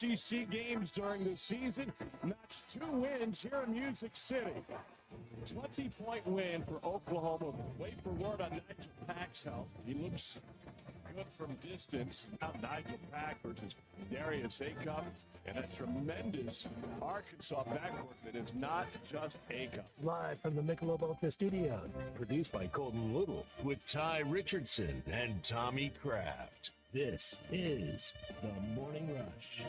SEC games during the season. Notched 2 wins here in Music City. 20-point win for Oklahoma. Wait for word on Nigel Pack's health. He looks good from distance. Now Nigel Pack versus Darius Acuff. And a tremendous Arkansas backcourt that is not just Acuff. Live from the Michelob Ultra Studios. Produced by Colton Little with Ty Richardson and Tommy Kraft. This is The Morning Rush.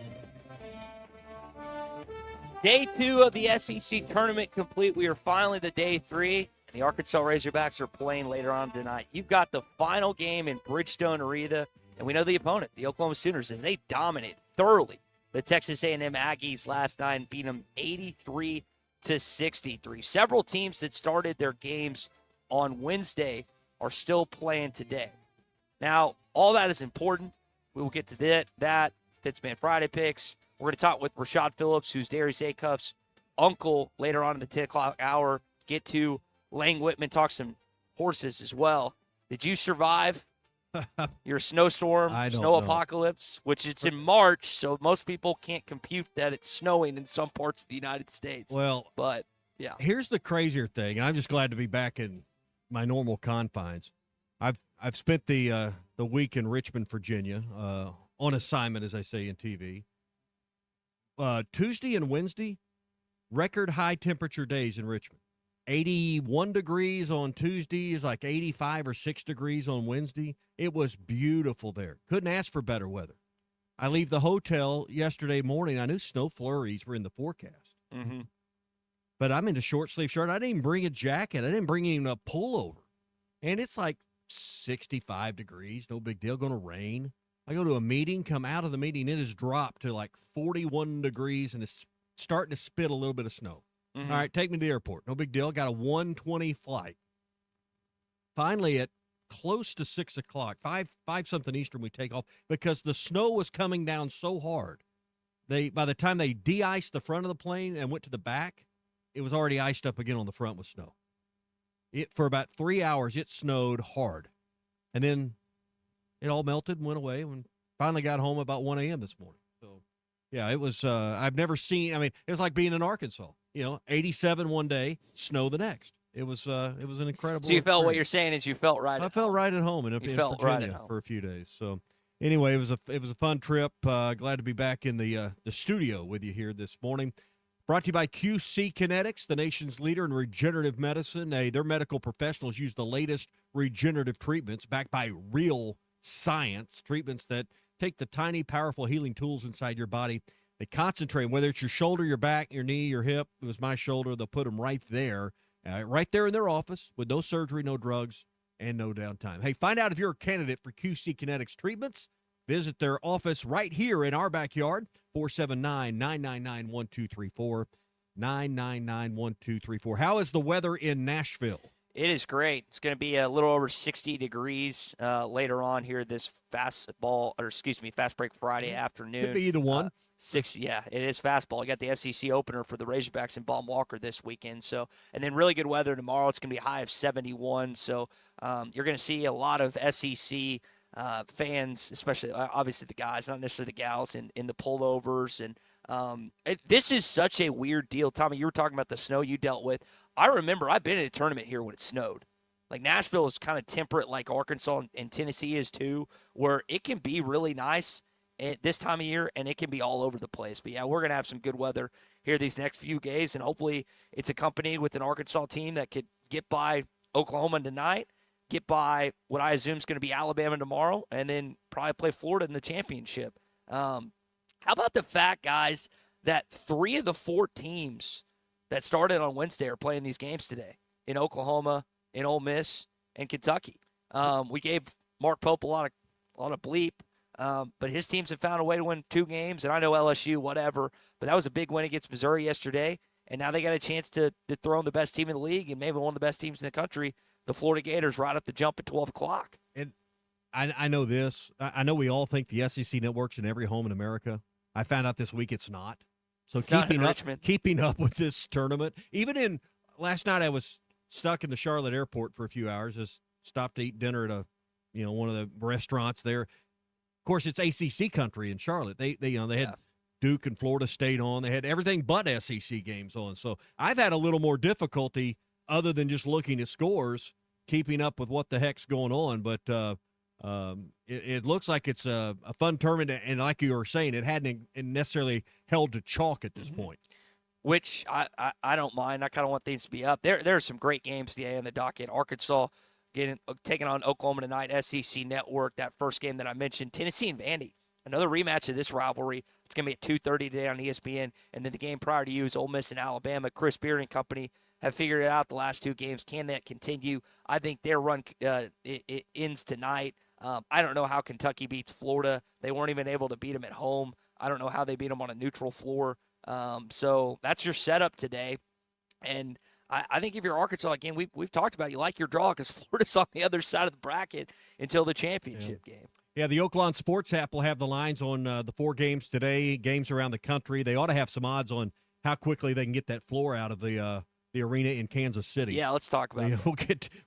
Day 2 of the SEC tournament complete. We are finally to day 3. And the Arkansas Razorbacks are playing later on tonight. You've got the final game in Bridgestone Arena. And we know the opponent, the Oklahoma Sooners, as they dominate thoroughly the Texas A&M Aggies last night and beat them 83-63. Several teams that started their games on Wednesday are still playing today. Now, all that is important. We will get to that. Fitzman Friday picks. We're going to talk with Rashad Phillips, who's Darius Acuff's uncle, later on in the 10 o'clock hour. Get to Lang Whitman, talk some horses as well. Did you survive your snowstorm, snow apocalypse, which it's in March, so most people can't compute that it's snowing in some parts of the United States. Well, but, yeah. Here's the crazier thing, and I'm just glad to be back in my normal confines. I've spent the week in Richmond, Virginia, on assignment, as I say in TV. Tuesday and Wednesday, record high temperature days in Richmond. 81 degrees on Tuesday is like 85 or 6 degrees on Wednesday. It was beautiful there. Couldn't ask for better weather. I leave the hotel yesterday morning. I knew snow flurries were in the forecast. Mm-hmm. But I'm in a short sleeve shirt. I didn't even bring a jacket. I didn't bring even a pullover. And it's like 65 degrees. No big deal. Going to rain. I go to a meeting, come out of the meeting. It has dropped to like 41 degrees, and it's starting to spit a little bit of snow. Mm-hmm. All right, take me to the airport. No big deal. Got a 1:20 flight. Finally, at close to 6 o'clock, 5 something Eastern, we take off because the snow was coming down so hard. By the time they de-iced the front of the plane and went to the back, it was already iced up again on the front with snow. For about 3 hours, it snowed hard. And then it all melted and went away and finally got home about 1 a.m. this morning. So, yeah, it was I've never seen – I mean, it was like being in Arkansas. 87 one day, snow the next. It was an incredible So you felt experience. what you're saying is you felt right. I felt right at home in Virginia for a few days. So anyway, it was a fun trip. Glad to be back in the studio with you here this morning. Brought to you by QC Kinetics, the nation's leader in regenerative medicine. Their medical professionals use the latest regenerative treatments backed by real science, treatments that take the tiny, powerful healing tools inside your body. They concentrate, whether it's your shoulder, your back, your knee, your hip. It was my shoulder. They'll put them right there in their office with no surgery, no drugs, and no downtime. Hey, find out if you're a candidate for QC Kinetics treatments. Visit their office right here in our backyard, 479-999-1234, 999-1234. How is the weather in Nashville? It is great. It's going to be a little over 60 degrees later on here this Fastbreak Friday afternoon. Could be either one. It is fastball. I got the SEC opener for the Razorbacks in Baum Walker this weekend. So, and then really good weather tomorrow. It's going to be a high of 71. So you're going to see a lot of SEC fans, especially obviously the guys, not necessarily the gals, in the pullovers. And this is such a weird deal. Tommy, you were talking about the snow you dealt with. I remember I've been in a tournament here when it snowed. Like Nashville is kind of temperate like Arkansas and Tennessee is too, where it can be really nice at this time of year and it can be all over the place. But, yeah, we're going to have some good weather here these next few days, and hopefully it's accompanied with an Arkansas team that could get by Oklahoma tonight, get by what I assume is going to be Alabama tomorrow, and then probably play Florida in the championship. How about the fact, guys, that 3 of the 4 teams that started on Wednesday are playing these games today in Oklahoma, in Ole Miss, and Kentucky. We gave Mark Pope a lot of bleep, but his teams have found a way to win 2 games, and I know LSU, whatever, but that was a big win against Missouri yesterday, and now they got a chance to throw in the best team in the league and maybe one of the best teams in the country, the Florida Gators, right up the jump at 12 o'clock. And I know this. I know we all think the SEC network's in every home in America. I found out this week it's not. So keeping up with this tournament, even last night I was stuck in the Charlotte airport for a few hours, just stopped to eat dinner at one of the restaurants there. Of course, it's ACC country in Charlotte. They had Duke and Florida State on. They had everything but SEC games on. So I've had a little more difficulty other than just looking at scores, keeping up with what the heck's going on. But it looks like it's a fun tournament, and like you were saying, it hadn't necessarily held to chalk at this point. Which I don't mind. I kind of want things to be up. There are some great games today on the docket. Arkansas taking on Oklahoma tonight, SEC Network, that first game that I mentioned. Tennessee and Vandy, another rematch of this rivalry. It's going to be at 2:30 today on ESPN. And then the game prior to you is Ole Miss and Alabama. Chris Beard and company have figured it out the last two games. Can that continue? I think their run it ends tonight. I don't know how Kentucky beats Florida. They weren't even able to beat them at home. I don't know how they beat them on a neutral floor. So that's your setup today. And I think if you're Arkansas, again, we've talked about it. You like your draw because Florida's on the other side of the bracket until the championship game. Yeah, the Oaklawn Sports app will have the lines on the 4 games today, games around the country. They ought to have some odds on how quickly they can get that floor out of the arena in Kansas City. Yeah, let's talk about it.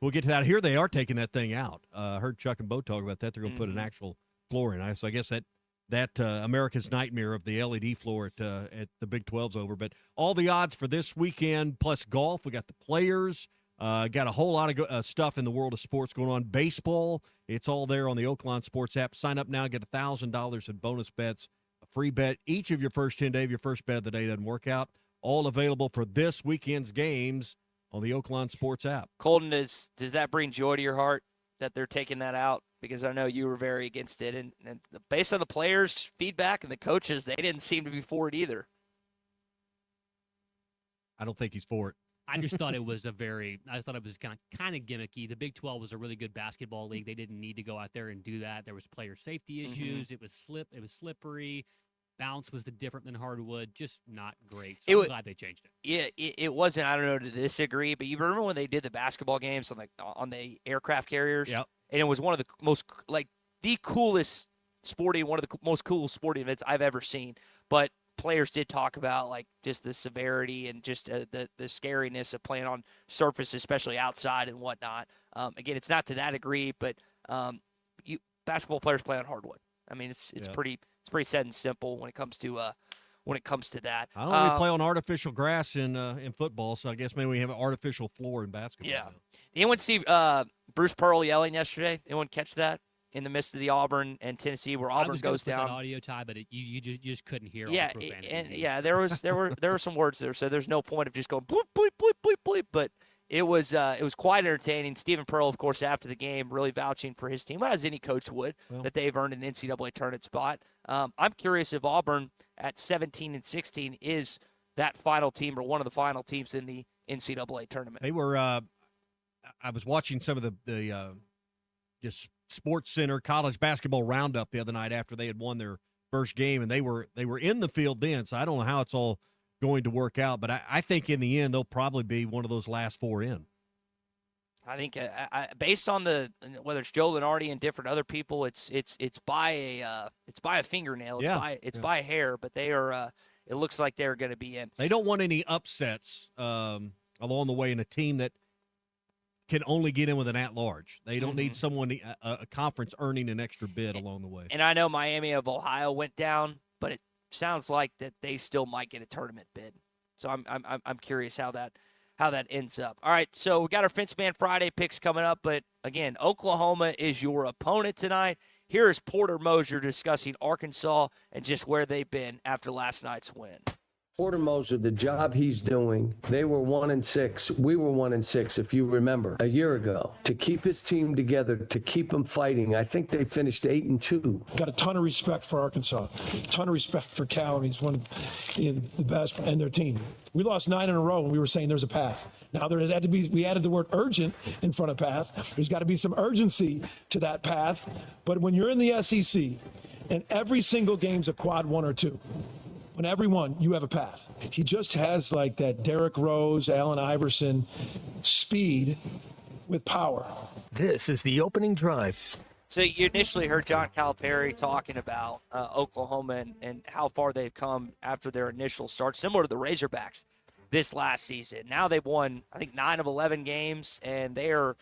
We'll get to that. Here they are taking that thing out. I heard Chuck and Bo talk about that. They're going to put an actual floor in. So I guess that America's nightmare of the LED floor at the Big 12's over. But all the odds for this weekend, plus golf. We got the players. Got a whole lot of stuff in the world of sports going on. Baseball, it's all there on the Oaklawn Sports app. Sign up now, get $1,000 in bonus bets, a free bet each of your first 10 days. If your first bet of the day doesn't work out, all available for this weekend's games on the Oaklawn Sports app. Colton, does that bring joy to your heart that they're taking that out? Because I know you were very against it. And based on the players' feedback and the coaches, they didn't seem to be for it either. I don't think he's for it. I just thought it was kind of gimmicky. The Big 12 was a really good basketball league. They didn't need to go out there and do that. There was player safety issues. It was slippery. Bounce was different than hardwood. Just not great. So I'm glad they changed it. Yeah, it wasn't. I don't know to disagree, but you remember when they did the basketball games on the aircraft carriers? Yep. And it was one of the most the coolest one of the most cool sporting events I've ever seen. But players did talk about just the severity and just the scariness of playing on surface, especially outside and whatnot. Again, it's not to that degree, but basketball players play on hardwood. I mean, it's pretty set and simple when it comes to that. I don't know. We play on artificial grass in football, so I guess maybe we have an artificial floor in basketball. Yeah. Did anyone see Bruce Pearl yelling yesterday? Anyone catch that in the midst of the Auburn and Tennessee where Auburn goes down? That audio tie, but you just couldn't hear. Yeah, there were some words there, so there's no point of just going bleep bleep bleep bleep bleep. But it was quite entertaining. Stephen Pearl, of course, after the game, really vouching for his team, as any coach would, that they've earned an NCAA tournament spot. I'm curious if Auburn at 17-16 is that final team or one of the final teams in the NCAA tournament. They were. I was watching some of the just Sports Center college basketball roundup the other night after they had won their first game, and they were in the field then. So I don't know how it's all going to work out, but I think in the end they'll probably be one of those last 4 in. I think based on whether it's Joe Lenardi and different other people, it's by a fingernail. It's by a hair, but they are. It looks like they're going to be in. They don't want any upsets along the way in a team that can only get in with an at-large. They don't need someone a conference earning an extra bid along the way. And I know Miami of Ohio went down, but it sounds like that they still might get a tournament bid. So I'm curious how that ends up. All right, so we got our Fence Man Friday picks coming up, but again, Oklahoma is your opponent tonight. Here is Porter Moser discussing Arkansas and just where they've been after last night's win. Porter Moser, the job he's doing, they were 1-6. We were 1-6, if you remember, a year ago. To keep his team together, to keep them fighting, I think they finished 8-2. Got a ton of respect for Arkansas, a ton of respect for Cal. He's one of the best, and their team. We lost 9 in a row, and we were saying there's a path. Now there had to be. We added the word urgent in front of path. There's got to be some urgency to that path. But when you're in the SEC, and every single game's a quad 1 or 2. When everyone, you have a path. He just has that Derrick Rose, Allen Iverson speed with power. This is the opening drive. So you initially heard John Calipari talking about Oklahoma and how far they've come after their initial start, similar to the Razorbacks this last season. Now they've won, I think, 9 of 11 games, and they are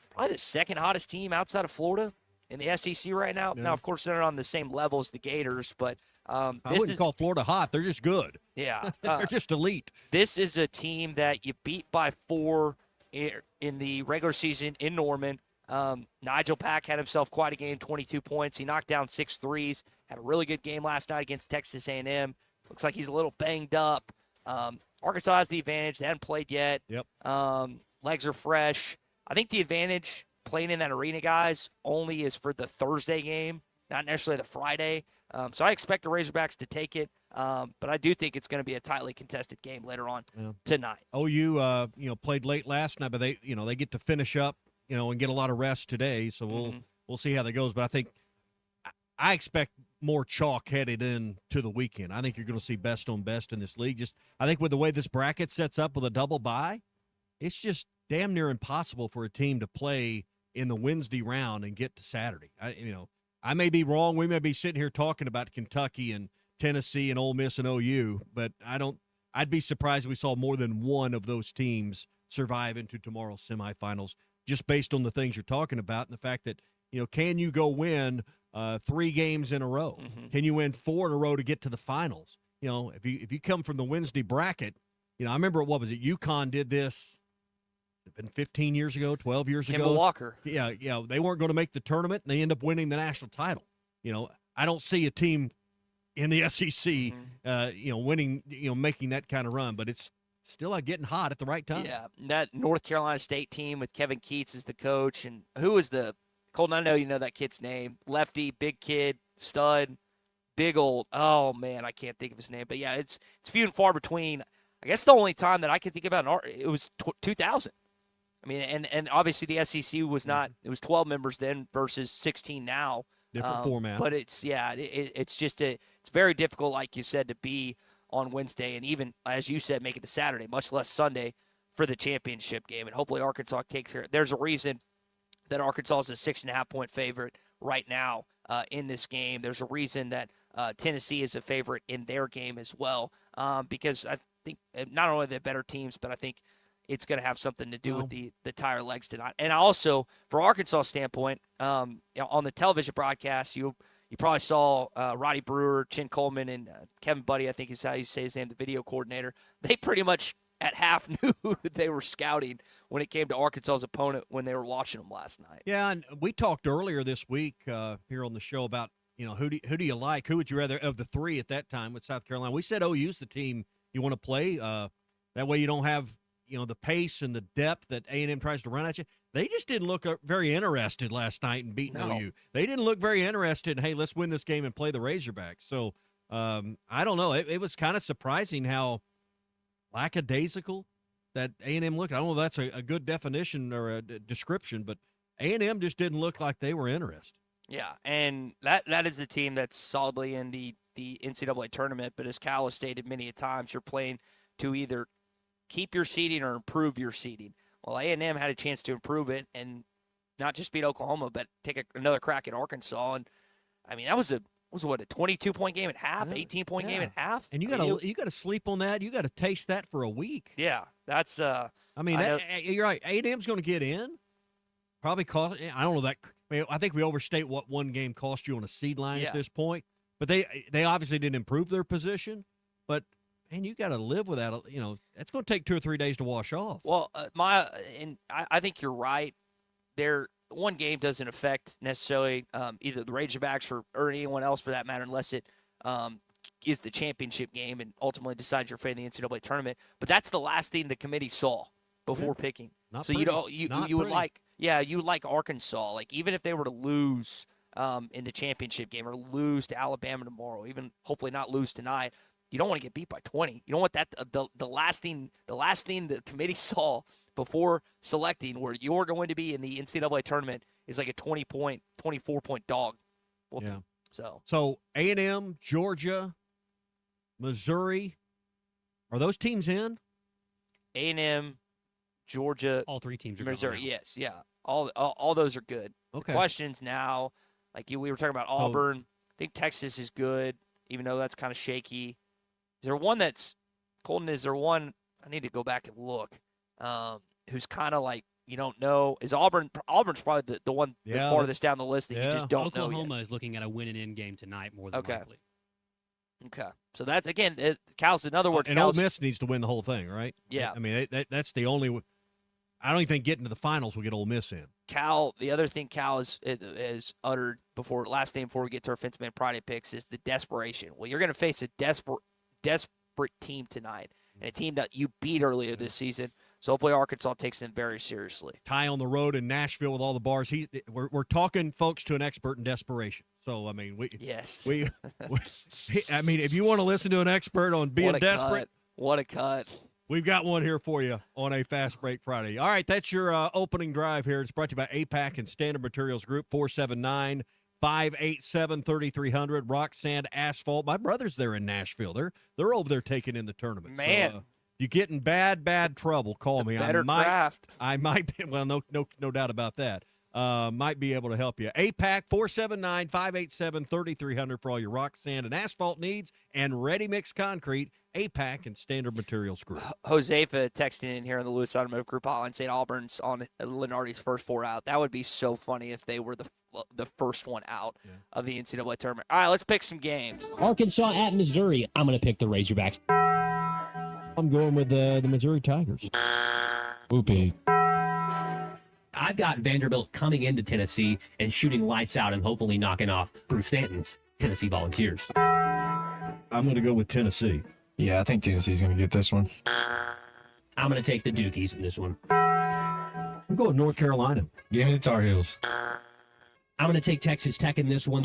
probably the second hottest team outside of Florida in the SEC right now. Yeah. Now, of course, they're not on the same level as the Gators, but I wouldn't call Florida hot. They're just good. Yeah. They're just elite. This is a team that you beat by 4 in the regular season in Norman. Nigel Pack had himself quite a game, 22 points. He knocked down 6 threes. Had a really good game last night against Texas A&M. Looks like he's a little banged up. Arkansas has the advantage. They haven't played yet. Yep. Legs are fresh. I think the advantage playing in that arena, guys, only is for the Thursday game, not necessarily the Friday. So I expect the Razorbacks to take it, but I do think it's going to be a tightly contested game later on tonight. OU, played late last night, but they get to finish up, and get a lot of rest today. So we'll see how that goes. But I think I expect more chalk headed in to the weekend. I think you're going to see best on best in this league. I think with the way this bracket sets up with a double bye, it's just damn near impossible for a team to play in the Wednesday round and get to Saturday. I may be wrong. We may be sitting here talking about Kentucky and Tennessee and Ole Miss and OU, but I'd be surprised if we saw more than one of those teams survive into tomorrow's semifinals, just based on the things you're talking about and the fact that, can you go win 3 games in a row? Mm-hmm. Can you win 4 in a row to get to the finals? If you come from the Wednesday bracket, I remember, what was it? UConn did this. It's been 15 years ago, 12 years ago. Kimball Walker. Yeah, they weren't going to make the tournament, and they end up winning the national title. I don't see a team in the SEC, winning, making that kind of run, but it's still getting hot at the right time. Yeah, that North Carolina State team with Kevin Keats as the coach, and who is Colton, I know you know that kid's name. Lefty, big kid, stud, big old. Oh man, I can't think of his name, but yeah, it's few and far between. I guess the only time that I can think about it was 2000. I mean, and obviously the SEC was not. It was 12 members then versus 16 now. Different format. But it's just it's very difficult, like you said, to be on Wednesday and even, as you said, make it to Saturday, much less Sunday for the championship game. And hopefully Arkansas takes care. There's a reason that Arkansas is a 6.5-point favorite right now in this game. There's a reason that Tennessee is a favorite in their game as well, because I think not only the better teams, but I think it's going to have something to do with the tire legs tonight. And also, for Arkansas' standpoint, on the television broadcast, you probably saw Roddy Brewer, Chin Coleman, and Kevin Buddy, I think is how you say his name, the video coordinator. They pretty much at half knew that they were scouting when it came to Arkansas's opponent when they were watching them last night. Yeah, and we talked earlier this week here on the show about, who do you like? Who would you rather, of the 3 at that time with South Carolina? We said OU's the team you want to play. That way you don't have – the pace and the depth that A&M tries to run at you. They just didn't look very interested last night in beating OU. They didn't look very interested in, hey, let's win this game and play the Razorbacks. So, I don't know. It was kind of surprising how lackadaisical that A&M looked. I don't know if that's a good definition or a description, but A&M just didn't look like they were interested. Yeah, and that is a team that's solidly in the NCAA tournament, but as Cal has stated many a times, you're playing to either keep your seeding or improve your seeding. Well, A&M had a chance to improve it and not just beat Oklahoma, but take another crack at Arkansas. And I mean, that was a 22-point game at half, 18-point game at half. And you got to sleep on that. You got to taste that for a week. Yeah, that's. I mean, you're right. A&M's going to get in. Probably cost. I don't know that. I think we overstate what one game cost you on a seed line at this point. But they obviously didn't improve their position. But man, you got to live with that. It's going to take 2 or 3 days to wash off. Well, I think you're right. One game doesn't affect necessarily either the Razorbacks or anyone else for that matter, unless it is the championship game and ultimately decides you're favoring the NCAA tournament. But that's the last thing the committee saw before picking. You would like Arkansas, like even if they were to lose in the championship game or lose to Alabama tomorrow, even hopefully not lose tonight. You don't want to get beat by 20. You don't want that the last thing the committee saw before selecting where you're going to be in the NCAA tournament is like a 20-point, 24-point dog. Yeah. So A&M, Georgia, Missouri, are those teams in? A&M, Georgia, all 3 teams are Missouri. going Yes, yeah. All those are good. Okay. The questions now, we were talking about Auburn. I think Texas is good, even though that's kind of shaky. Is there one Colton, is there one, I need to go back and look, who's kind of like, you don't know, is Auburn's probably the one farthest down the list that you just don't know yet. Oklahoma is looking at a win-and-in game tonight more than likely. Okay. So that's, again, Cal's another word. And Ole Miss needs to win the whole thing, right? Yeah. I mean, that's the only – I don't even think getting to the finals will get Ole Miss in. Cal, the other thing Cal has uttered last thing before we get to our Fence Man Friday picks is the desperation. Well, you're going to face a desperate team tonight, and a team that you beat earlier this season. So hopefully Arkansas takes them very seriously. Ty on the road in Nashville with all the bars. We're talking, folks, to an expert in desperation. So I mean, I mean, if you want to listen to an expert on being desperate, what a cut! We've got one here for you on a Fast Break Friday. All right, that's your opening drive here. It's brought to you by APAC and Standard Materials Group. 479-587-3300. Rock, sand, asphalt. My brother's there in Nashville. They're over there taking in the tournament. Man. So, you get in bad trouble, call me. I might be, well, no doubt about that. Might be able to help you. APAC, 479-587-3300 for all your rock, sand, and asphalt needs, and ready-mix concrete, APAC and Standard Materials Group. Josefa texting in here on the Lewis Automotive Group hotline saying Auburn's on Lenardi's first 4 out. That would be so funny if they were the first one out of the NCAA tournament. All right, let's pick some games. Arkansas at Missouri. I'm going to pick the Razorbacks. I'm going with the Missouri Tigers. Whoopee. I've got Vanderbilt coming into Tennessee and shooting lights out and hopefully knocking off Bruce Stanton's Tennessee Volunteers. I'm going to go with Tennessee. Yeah, I think Tennessee's going to get this one. I'm going to take the Dukies in this one. I'm going with North Carolina. Give me the Tar Heels. I'm going to take Texas Tech in this one.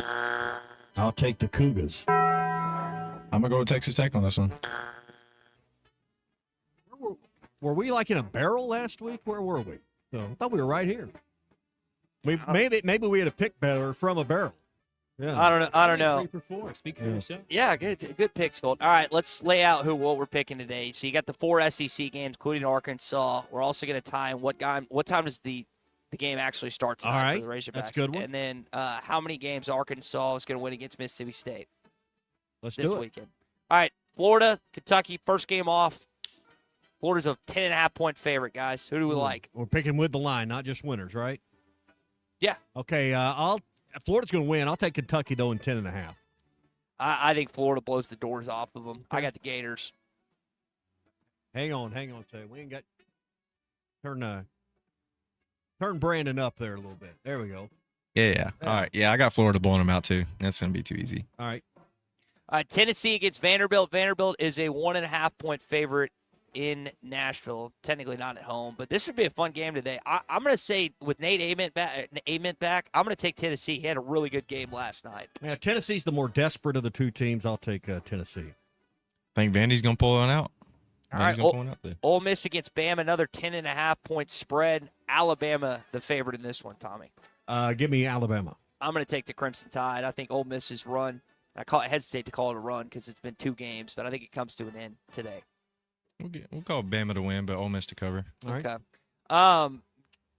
I'll take the Cougars. I'm going to go with Texas Tech on this one. Were we like in a barrel last week? Where were we? So, I thought we were right here. Maybe we had a pick better from a barrel. Yeah. I don't know. 3 for 4. Speak for yourself. Yeah, good picks, Gold. All right, let's lay out what we're picking today. So you got the 4 SEC games, including Arkansas. We're also going to time what time does the game actually start tonight. All right, for the Razorbacks. that's a good one. And then how many games Arkansas is going to win against Mississippi State this weekend. All right, Florida, Kentucky, first game off. Florida's a 10.5-point favorite, guys. Who do we like? We're picking with the line, not just winners, right? Yeah. Okay, Florida's going to win. I'll take Kentucky, though, in 10.5. I think Florida blows the doors off of them. I got the Gators. Hang on. Say we ain't got turn Brandon up there a little bit. There we go. Yeah. All right. Yeah, I got Florida blowing them out, too. That's going to be too easy. All right. Tennessee against Vanderbilt. Vanderbilt is a 1.5-point favorite in Nashville. Technically not at home, but this should be a fun game today. I'm going to say with Nate Ament back, I'm going to take Tennessee. He had a really good game last night. Yeah, Tennessee's the more desperate of the two teams. I'll take Tennessee. Think Vandy's going to pull one out? All right, Ole Miss against Bama, another 10.5-point spread. Alabama, the favorite in this one, Tommy. Give me Alabama. I'm going to take the Crimson Tide. I think Ole Miss's run, I hesitate to call it a run because it's been 2 games, but I think it comes to an end today. We'll call Bama to win, but Ole Miss to cover. All right. Okay.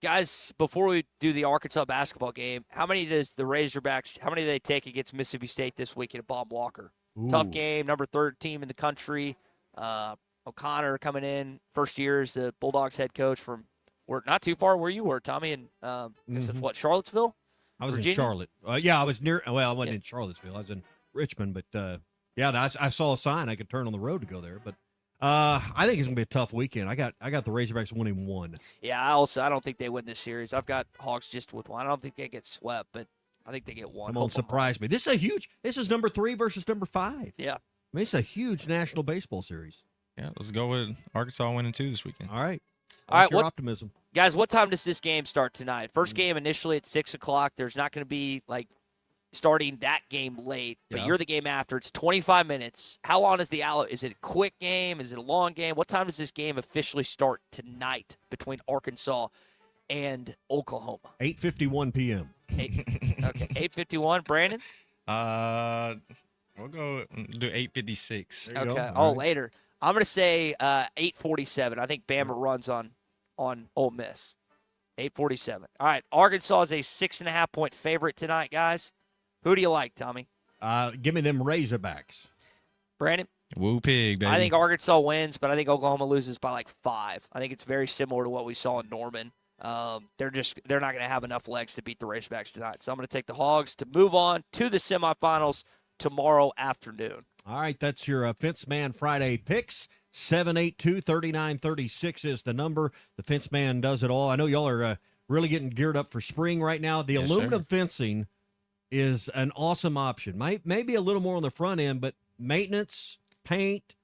Guys, before we do the Arkansas basketball game, how many do they take against Mississippi State this weekend at Bob Walker? Ooh. Tough game, number 3rd team in the country. O'Connor coming in, first year as the Bulldogs head coach from not too far where you were, Tommy, in Charlottesville? I was Virginia? in Charlotte. I was near. Well, I wasn't in Charlottesville. I was in Richmond, but I saw a sign I could turn on the road to go there. But I think it's gonna be a tough weekend. I got the Razorbacks winning 1. Yeah, I don't think they win this series. I've got Hawks just with 1. I don't think they get swept, but I think they get 1. Come on, surprise me. This is number 3 versus number 5. Yeah. I mean, it's a huge national baseball series. Yeah, let's go with Arkansas winning 2 this weekend. All right. All right, your optimism. Guys, what time does this game start tonight? First game initially at 6 o'clock. There's not going to be, starting that game late, but you're the game after. It's 25 minutes. How long is is it a quick game? Is it a long game? What time does this game officially start tonight between Arkansas and Oklahoma? 8:51 p.m. Okay, 8:51. Brandon? We'll go do 8:56. Okay. Later. I'm going to say 8:47. I think Bama runs on Ole Miss. 8:47. All right. Arkansas is a 6.5-point favorite tonight, guys. Who do you like, Tommy? Give me them Razorbacks. Brandon? Woo pig, baby. I think Arkansas wins, but I think Oklahoma loses by 5. I think it's very similar to what we saw in Norman. They're not going to have enough legs to beat the Razorbacks tonight. So I'm going to take the Hogs to move on to the semifinals tomorrow afternoon. All right, that's your Fence Man Friday picks. 782-3936 is the number. The Fence Man does it all. I know y'all are really getting geared up for spring right now. The aluminum fencing is an awesome option. Maybe a little more on the front end, but maintenance, paint,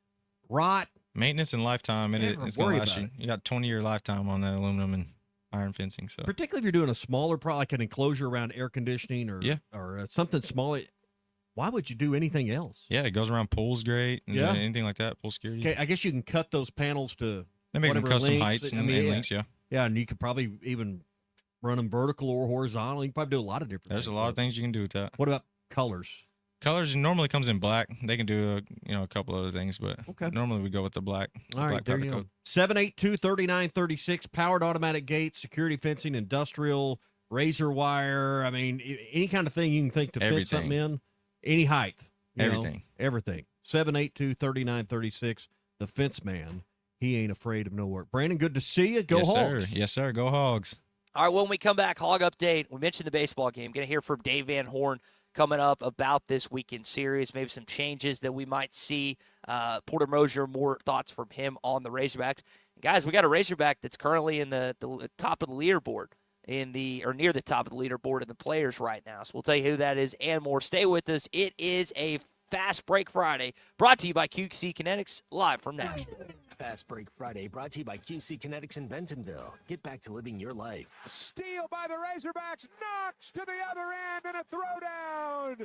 rot. Maintenance and lifetime, and it's going to last you. You got 20-year lifetime on that aluminum and iron fencing. So particularly if you're doing a smaller product, like an enclosure around air conditioning or something small, why would you do anything else? Yeah, it goes around pools great. And anything like that, pool security. Okay, I guess you can cut those panels to they make them custom heights and lengths, Yeah, and you could probably even run them vertical or horizontal. You can probably do a lot of different things. There's a lot of things you can do with that. What about colors? Colors normally comes in black. They can do a couple other things, but normally we go with the black. All right, there you go. 782-3936, powered automatic gates, security fencing, industrial, razor wire. I mean, any kind of thing you can think to fit something in. Any height. Everything. 782-3936, the Fence Man. He ain't afraid of no work. Brandon, good to see you. Go Hogs. Sir. Yes, sir. Go Hogs. All right, when we come back, Hog Update. We mentioned the baseball game. Going to hear from Dave Van Horn coming up about this weekend series, maybe some changes that we might see. Porter Mosier, more thoughts from him on the Razorbacks. Guys, we got a Razorback that's currently in the top of the leaderboard, or near the top of the leaderboard in the players right now. So we'll tell you who that is and more. Stay with us. It is a Fast Break Friday, brought to you by QC Kinetics, live from Nashville. Fast Break Friday, brought to you by QC Kinetics in Bentonville. Get back to living your life. Steal by the Razorbacks, knocks to the other end, and a throwdown.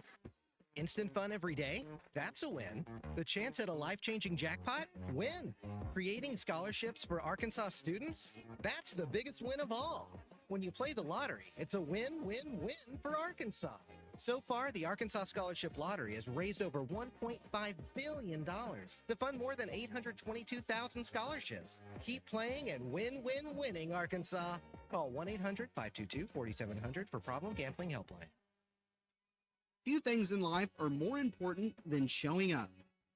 Instant fun every day? That's a win. The chance at a life-changing jackpot? Win. Creating scholarships for Arkansas students? That's the biggest win of all. When you play the lottery, it's a win-win-win for Arkansas. So far, the Arkansas Scholarship Lottery has raised over $1.5 billion to fund more than 822,000 scholarships. Keep playing and winning, Arkansas. Call 1-800-522-4700 for Problem Gambling Helpline. Few things in life are more important than showing up.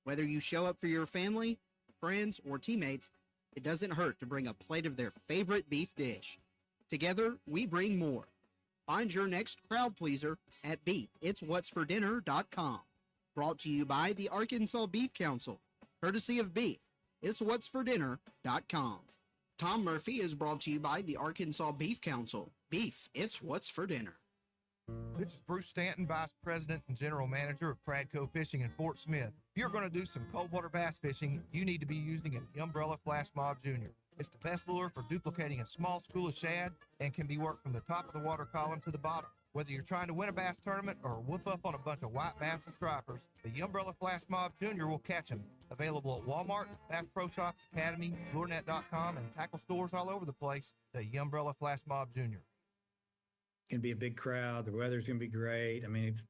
Whether you show up for your family, friends, or teammates, it doesn't hurt to bring a plate of their favorite beef dish. Together, we bring more. Find your next crowd pleaser at beefitswhatsfordinner.com. Brought to you by the Arkansas Beef Council, courtesy of Beef. Itswhatsfordinner.com. Tom Murphy is brought to you by the Arkansas Beef Council. Beef, it's what's for dinner. This is Bruce Stanton, Vice President and General Manager of Pradco Fishing in Fort Smith. If you're going to do some cold water bass fishing, you need to be using an Umbrella Flash Mob Jr. It's the best lure for duplicating a small school of shad and can be worked from the top of the water column to the bottom. Whether you're trying to win a bass tournament or whoop up on a bunch of white bass and stripers, the Umbrella Flash Mob Jr. will catch them. Available at Walmart, Bass Pro Shops, Academy, LureNet.com, and tackle stores all over the place, the Umbrella Flash Mob Jr. Going to be a big crowd. The weather's going to be great. I mean,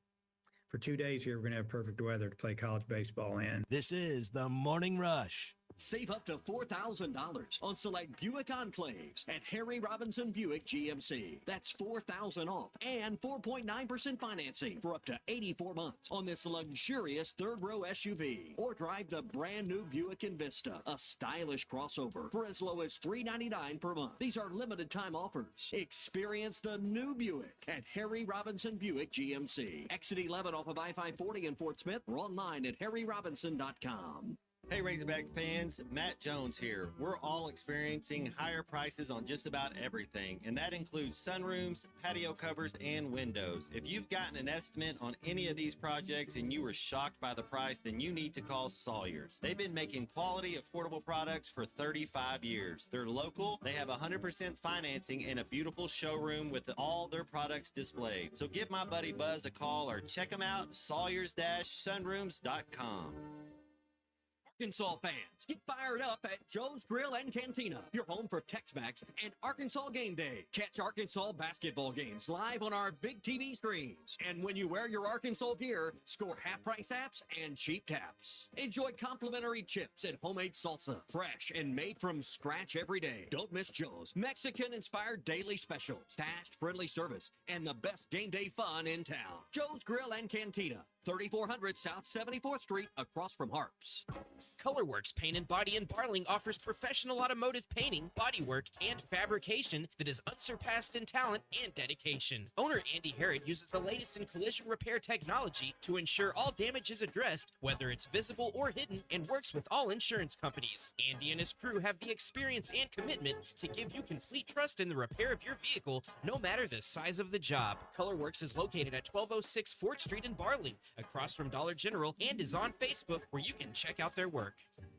for 2 days here, we're going to have perfect weather to play college baseball in. This is the Morning Rush. Save up to $4,000 on select Buick Enclaves at Harry Robinson Buick GMC. That's $4,000 off and 4.9% financing for up to 84 months on this luxurious third-row SUV. Or drive the brand-new Buick Envista, a stylish crossover, for as low as $399 per month. These are limited-time offers. Experience the new Buick at Harry Robinson Buick GMC. Exit 11 off of I-540 in Fort Smith, or online at harryrobinson.com. Hey Razorback fans, Matt Jones here. We're all experiencing higher prices on just about everything, and that includes sunrooms, patio covers, and windows. If you've gotten an estimate on any of these projects and you were shocked by the price, then you need to call Sawyers. They've been making quality, affordable products for 35 years. They're local, they have 100% financing, and a beautiful showroom with all their products displayed. So give my buddy Buzz a call or check them out, sawyers-sunrooms.com. Arkansas fans, get fired up at Joe's Grill and Cantina, your home for Tex-Mex and Arkansas Game Day. Catch Arkansas basketball games live on our big TV screens. And when you wear your Arkansas gear, score half-price apps and cheap taps. Enjoy complimentary chips and homemade salsa, fresh and made from scratch every day. Don't miss Joe's Mexican-inspired daily specials, fast, friendly service, and the best game day fun in town. Joe's Grill and Cantina, 3400 South 74th Street, across from Harps. Colorworks Paint and Body in Barling offers professional automotive painting, bodywork, and fabrication that is unsurpassed in talent and dedication. Owner Andy Harrod uses the latest in collision repair technology to ensure all damage is addressed, whether it's visible or hidden, and works with all insurance companies. Andy and his crew have the experience and commitment to give you complete trust in the repair of your vehicle, no matter the size of the job. Colorworks is located at 1206 4th Street in Barling, across from Dollar General, and is on Facebook, where you can check out their work.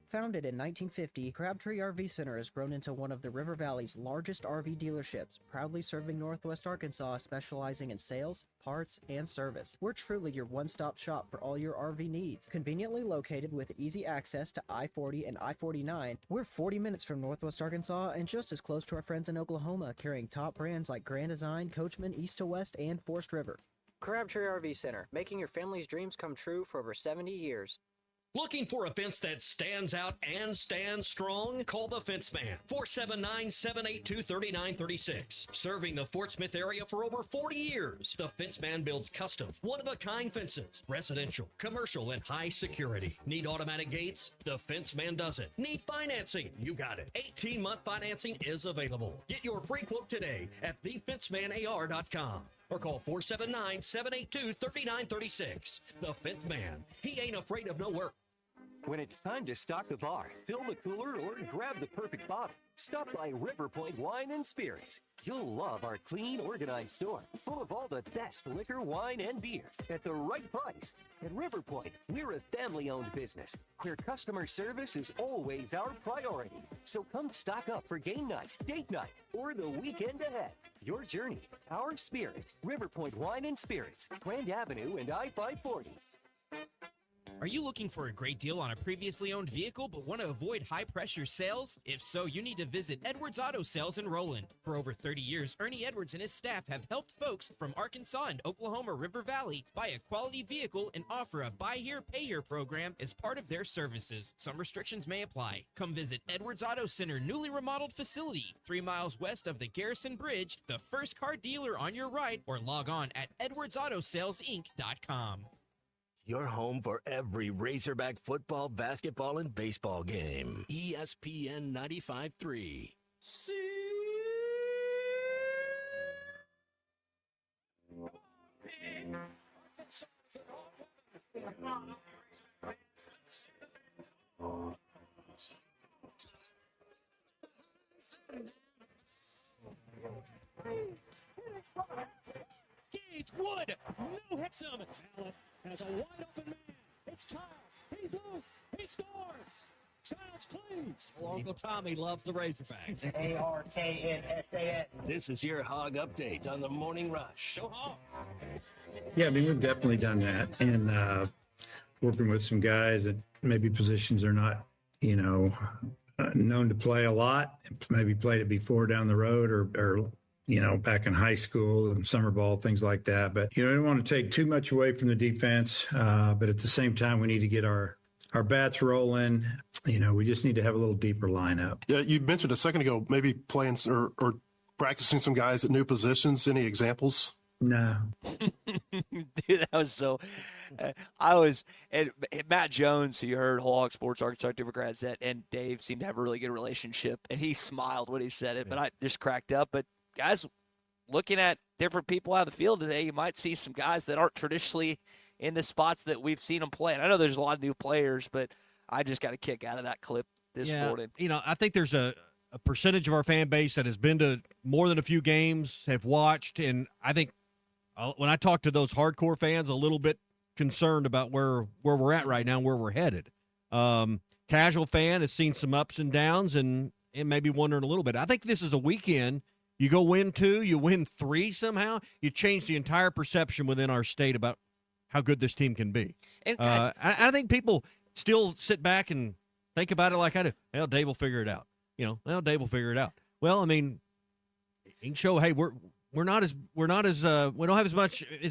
Founded in 1950, Crabtree RV Center has grown into one of the River Valley's largest RV dealerships, proudly serving Northwest Arkansas, specializing in sales, parts, and service. We're truly your one-stop shop for all your RV needs. Conveniently located with easy access to I-40 and I-49, we're 40 minutes from Northwest Arkansas and just as close to our friends in Oklahoma, carrying top brands like Grand Design, Coachman, East to West, and Forest River. Crabtree RV Center, making your family's dreams come true for over 70 years. Looking for a fence that stands out and stands strong? Call the Fence Man, 479-782-3936. Serving the Fort Smith area for over 40 years, the Fence Man builds custom, one-of-a-kind fences, residential, commercial, and high security. Need automatic gates? The Fence Man does it. Need financing? You got it. 18-month financing is available. Get your free quote today at thefencemanar.com. or call 479-782-3936. The Fifth Man. He ain't afraid of no work. When it's time to stock the bar, fill the cooler, or grab the perfect bottle, stop by River Point Wine and Spirits. You'll love our clean, organized store, full of all the best liquor, wine, and beer at the right price. At River Point, we're a family-owned business where customer service is always our priority. So come stock up for game night, date night, or the weekend ahead. Your journey, our spirit. River Point Wine and Spirits, Grand Avenue and I-540. Are you looking for a great deal on a previously owned vehicle but want to avoid high-pressure sales? If so, you need to visit Edwards Auto Sales in Roland. For over 30 years, Ernie Edwards and his staff have helped folks from Arkansas and Oklahoma River Valley buy a quality vehicle and offer a buy here, pay here program as part of their services. Some restrictions may apply. Come visit Edwards Auto Center newly remodeled facility, 3 miles west of the Garrison Bridge, the first car dealer on your right, or log on at edwardsautosalesinc.com. Your home for every Razorback football, basketball, and baseball game. ESPN 95.3. Gage Wood, no hits him. Allen has a wide open man. It's Childs. He's loose. He scores. Childs, please. Uncle Tommy loves the Razorbacks. ARKNSAS. This is your Hog Update on the Morning Rush. Go Hog. Yeah, I mean, we've definitely done that. And working with some guys that maybe positions are not, known to play a lot, maybe played it before down the road or back in high school and summer ball, things like that. But, I don't want to take too much away from the defense. But at the same time, we need to get our bats rolling. We just need to have a little deeper lineup. Yeah, you mentioned a second ago, maybe playing or practicing some guys at new positions. Any examples? No. Dude, that was so. And Matt Jones, who you heard, Hawk Sports Arkansas Democrats, and Dave seemed to have a really good relationship, and he smiled when he said it, but I just cracked up. But guys, looking at different people out of the field today, you might see some guys that aren't traditionally in the spots that we've seen them play. And I know there's a lot of new players, but I just got a kick out of that clip this morning. I think there's a percentage of our fan base that has been to more than a few games, have watched, and I think when I talk to those hardcore fans, a little bit concerned about where we're at right now, where we're headed. Casual fan has seen some ups and downs and maybe wondering a little bit. I think this is a weekend. You go win 2, you win 3 somehow, you change the entire perception within our state about how good this team can be. And guys, I think people still sit back and think about it like I do. Well, Dave will figure it out. Dave will figure it out. Well, I mean, he can show, hey, we don't have as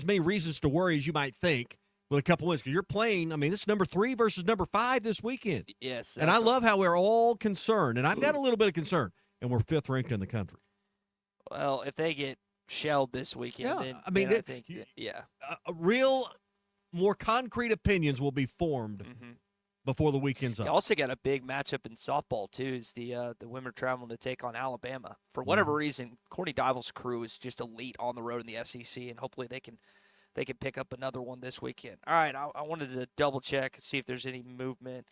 many reasons to worry as you might think with a couple wins, because you're playing. I mean, this is number 3 versus number 5 this weekend. Yes, and I love how we're all concerned, and I've got a little bit of concern, and we're 5th ranked in the country. Well, if they get shelled this weekend, then I think a real more concrete opinions will be formed before the weekend's up. You also got a big matchup in softball too. Is the women are traveling to take on Alabama for whatever reason. Courtney Dival's crew is just elite on the road in the SEC, and hopefully they can pick up another one this weekend. All right, I wanted to double check and see if there's any movement.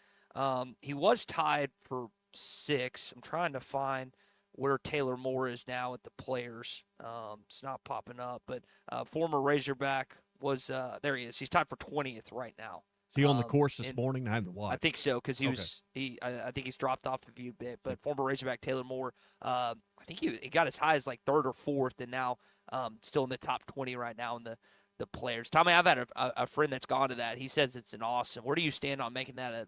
He was tied for 6. I'm trying to find where Taylor Moore is now at the Players. It's not popping up, but former Razorback was there. He is. He's tied for 20th right now. Is he on the course this morning? I haven't watched. I think so because I think he's dropped off a few bit. But former Razorback Taylor Moore, I think he got as high as like 3rd or 4th, and now still in the top 20 right now in the Players. Tommy, I've had a friend that's gone to that. He says it's an awesome. Where do you stand on making that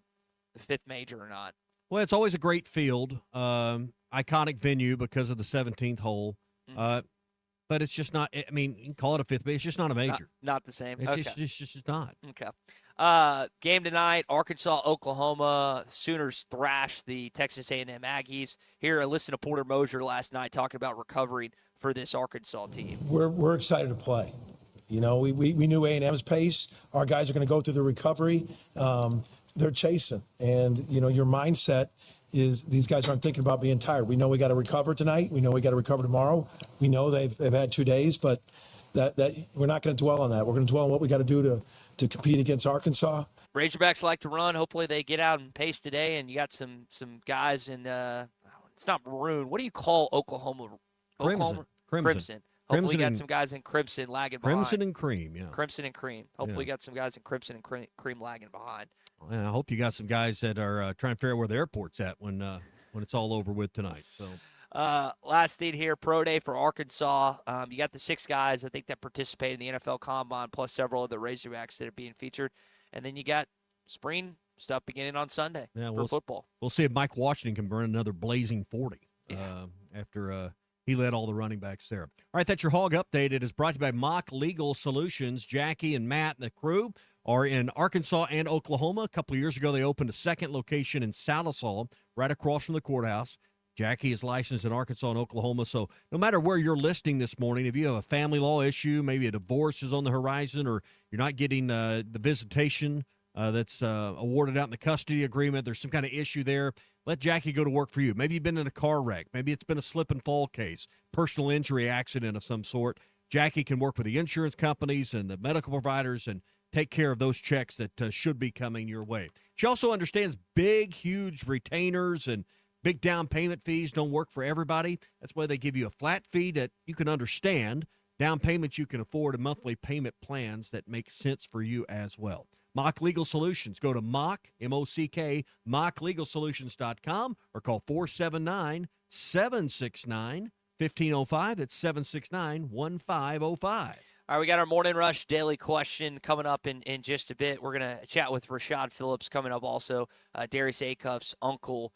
the 5th major or not? Well, it's always a great field, iconic venue because of the 17th hole. But it's just not. I mean, you can call it a 5th, but it's just not a major. Not the same. It's just not. Okay. Game tonight: Arkansas, Oklahoma. Sooners thrash the Texas A&M Aggies. Here, I listened to Porter Mosier last night talking about recovering for this Arkansas team. We're excited to play. You know, we knew A&M's pace. Our guys are going to go through the recovery. They're chasing, and you know your mindset is these guys aren't thinking about being tired. We know we got to recover tonight. We know we got to recover tomorrow. We know they've had 2 days, but that we're not going to dwell on that. We're going to dwell on what we got to do to compete against Arkansas. Razorbacks like to run. Hopefully they get out and pace today. And you got some guys in it's not maroon. What do you call Oklahoma? Crimson. Hopefully you got some guys in crimson lagging behind. Crimson and cream, yeah. Crimson and cream. Hopefully you got some guys in crimson and cream lagging behind. Well, I hope you got some guys that are trying to figure out where the airport's at when it's all over with tonight. So, last thing here, pro day for Arkansas. You got the 6 guys I think that participate in the NFL Combine, plus several other Razorbacks that are being featured, and then you got spring stuff beginning on Sunday for football. We'll see if Mike Washington can burn another blazing 40 after he led all the running backs there. All right, that's your Hog Update. It is brought to you by Mock Legal Solutions. Jackie and Matt and the crew are in Arkansas and Oklahoma. A couple of years ago, they opened a second location in Salisaw, right across from the courthouse. Jackie is licensed in Arkansas and Oklahoma, so no matter where you're listening this morning, if you have a family law issue, maybe a divorce is on the horizon, or you're not getting the visitation that's awarded out in the custody agreement, there's some kind of issue there, let Jackie go to work for you. Maybe you've been in a car wreck. Maybe it's been a slip and fall case, personal injury accident of some sort. Jackie can work with the insurance companies and the medical providers and take care of those checks that should be coming your way. She also understands big, huge retainers and big down payment fees don't work for everybody. That's why they give you a flat fee that you can understand, down payments you can afford, and monthly payment plans that make sense for you as well. Mock Legal Solutions. Go to Mock, M-O-C-K, mocklegalsolutions.com or call 479-769-1505. That's 769-1505. All right, we got our Morning Rush Daily Question coming up in just a bit. We're going to chat with Rashad Phillips coming up also, Darius Acuff's uncle,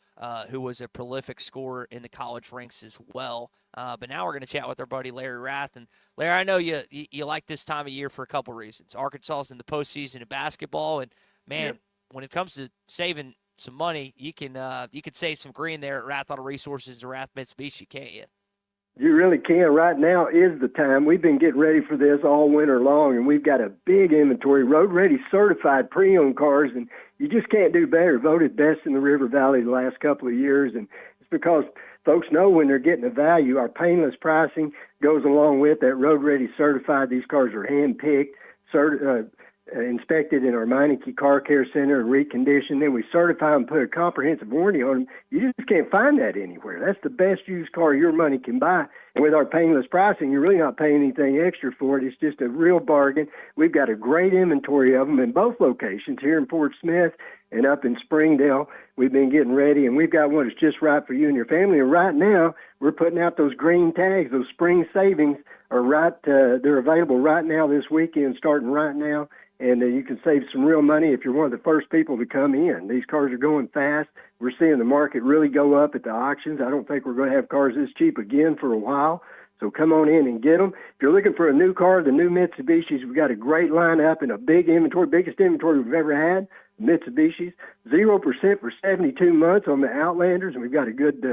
who was a prolific scorer in the college ranks as well. But now we're going to chat with our buddy Larry Rath. And, Larry, I know you like this time of year for a couple reasons. Arkansas's in the postseason in basketball, and, man, when it comes to saving some money, you can save some green there at Rath Auto Resources and Rath Mitsubishi, can't you? You really can. Right now is the time. We've been getting ready for this all winter long, and we've got a big inventory, road-ready certified pre-owned cars, and you just can't do better. Voted best in the River Valley the last couple of years, and it's because folks know when they're getting a value. Our painless pricing goes along with that road-ready certified. These cars are hand-picked, inspected in our Meineke Car Care Center and reconditioned. Then we certify them and put a comprehensive warranty on them. You just can't find that anywhere. That's the best used car your money can buy. And with our painless pricing, you're really not paying anything extra for it. It's just a real bargain. We've got a great inventory of them in both locations, here in Fort Smith and up in Springdale. We've been getting ready, and we've got one that's just right for you and your family. And right now, we're putting out those green tags. Those spring savings are they're available right now this weekend, starting right now. And you can save some real money if you're one of the first people to come in. These cars are going fast. We're seeing the market really go up at the auctions. I don't think we're going to have cars this cheap again for a while. So come on in and get them. If you're looking for a new car, the new Mitsubishis, we've got a great lineup and a big inventory, biggest inventory we've ever had. Mitsubishis, 0% for 72 months on the Outlanders, and we've got a good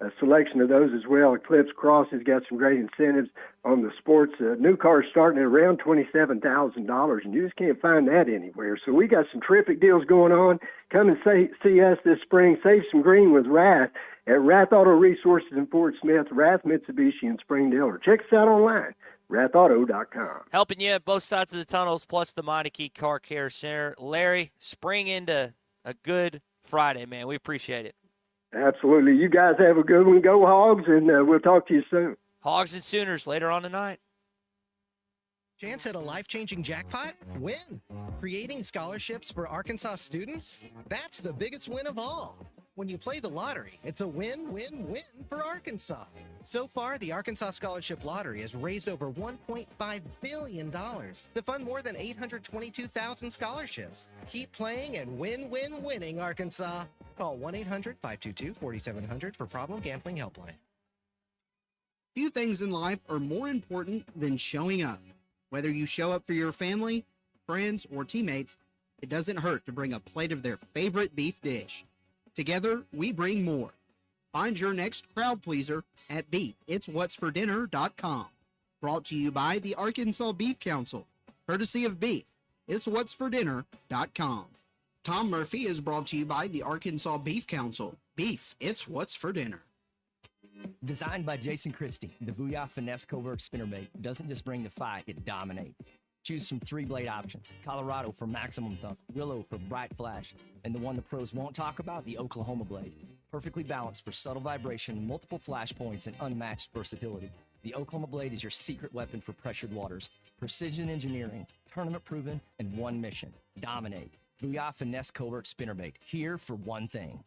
a selection of those as well. Eclipse Cross has got some great incentives on the sports. New cars starting at around $27,000, and you just can't find that anywhere. So we got some terrific deals going on. Come and see us this spring. Save some green with Rath at Rath Auto Resources in Fort Smith, Rath Mitsubishi in Springdale, or check us out online, rathauto.com. Helping you at both sides of the tunnels, plus the Meineke Car Care Center. Larry, spring into a good Friday, man. We appreciate it. Absolutely. You guys have a good one. Go Hogs, and we'll talk to you soon. Hogs and Sooners later on tonight. Chance at a life-changing jackpot? Win. Creating scholarships for Arkansas students? That's the biggest win of all. When you play the lottery, it's a win-win-win for Arkansas. So far, the Arkansas Scholarship Lottery has raised over $1.5 billion to fund more than 822,000 scholarships. Keep playing and winning, Arkansas. Call 1-800-522-4700 for Problem Gambling Helpline. Few things in life are more important than showing up. Whether you show up for your family, friends, or teammates, it doesn't hurt to bring a plate of their favorite beef dish. Together, we bring more. Find your next crowd pleaser at beefitswhatsfordinner.com. Brought to you by the Arkansas Beef Council, courtesy of Beef. Itswhatsfordinner.com. Tom Murphy is brought to you by the Arkansas Beef Council. Beef, it's what's for dinner. Designed by Jason Christie, the Booyah Finesse Covert Spinnerbait doesn't just bring the fight, it dominates. Choose from 3 blade options: Colorado for maximum thump, Willow for bright flash, and the one the pros won't talk about, the Oklahoma blade. Perfectly balanced for subtle vibration, multiple flash points, and unmatched versatility. The Oklahoma blade is your secret weapon for pressured waters. Precision engineering, tournament proven, and one mission: dominate. Booyah Finesse Covert Spinnerbait, here for one thing.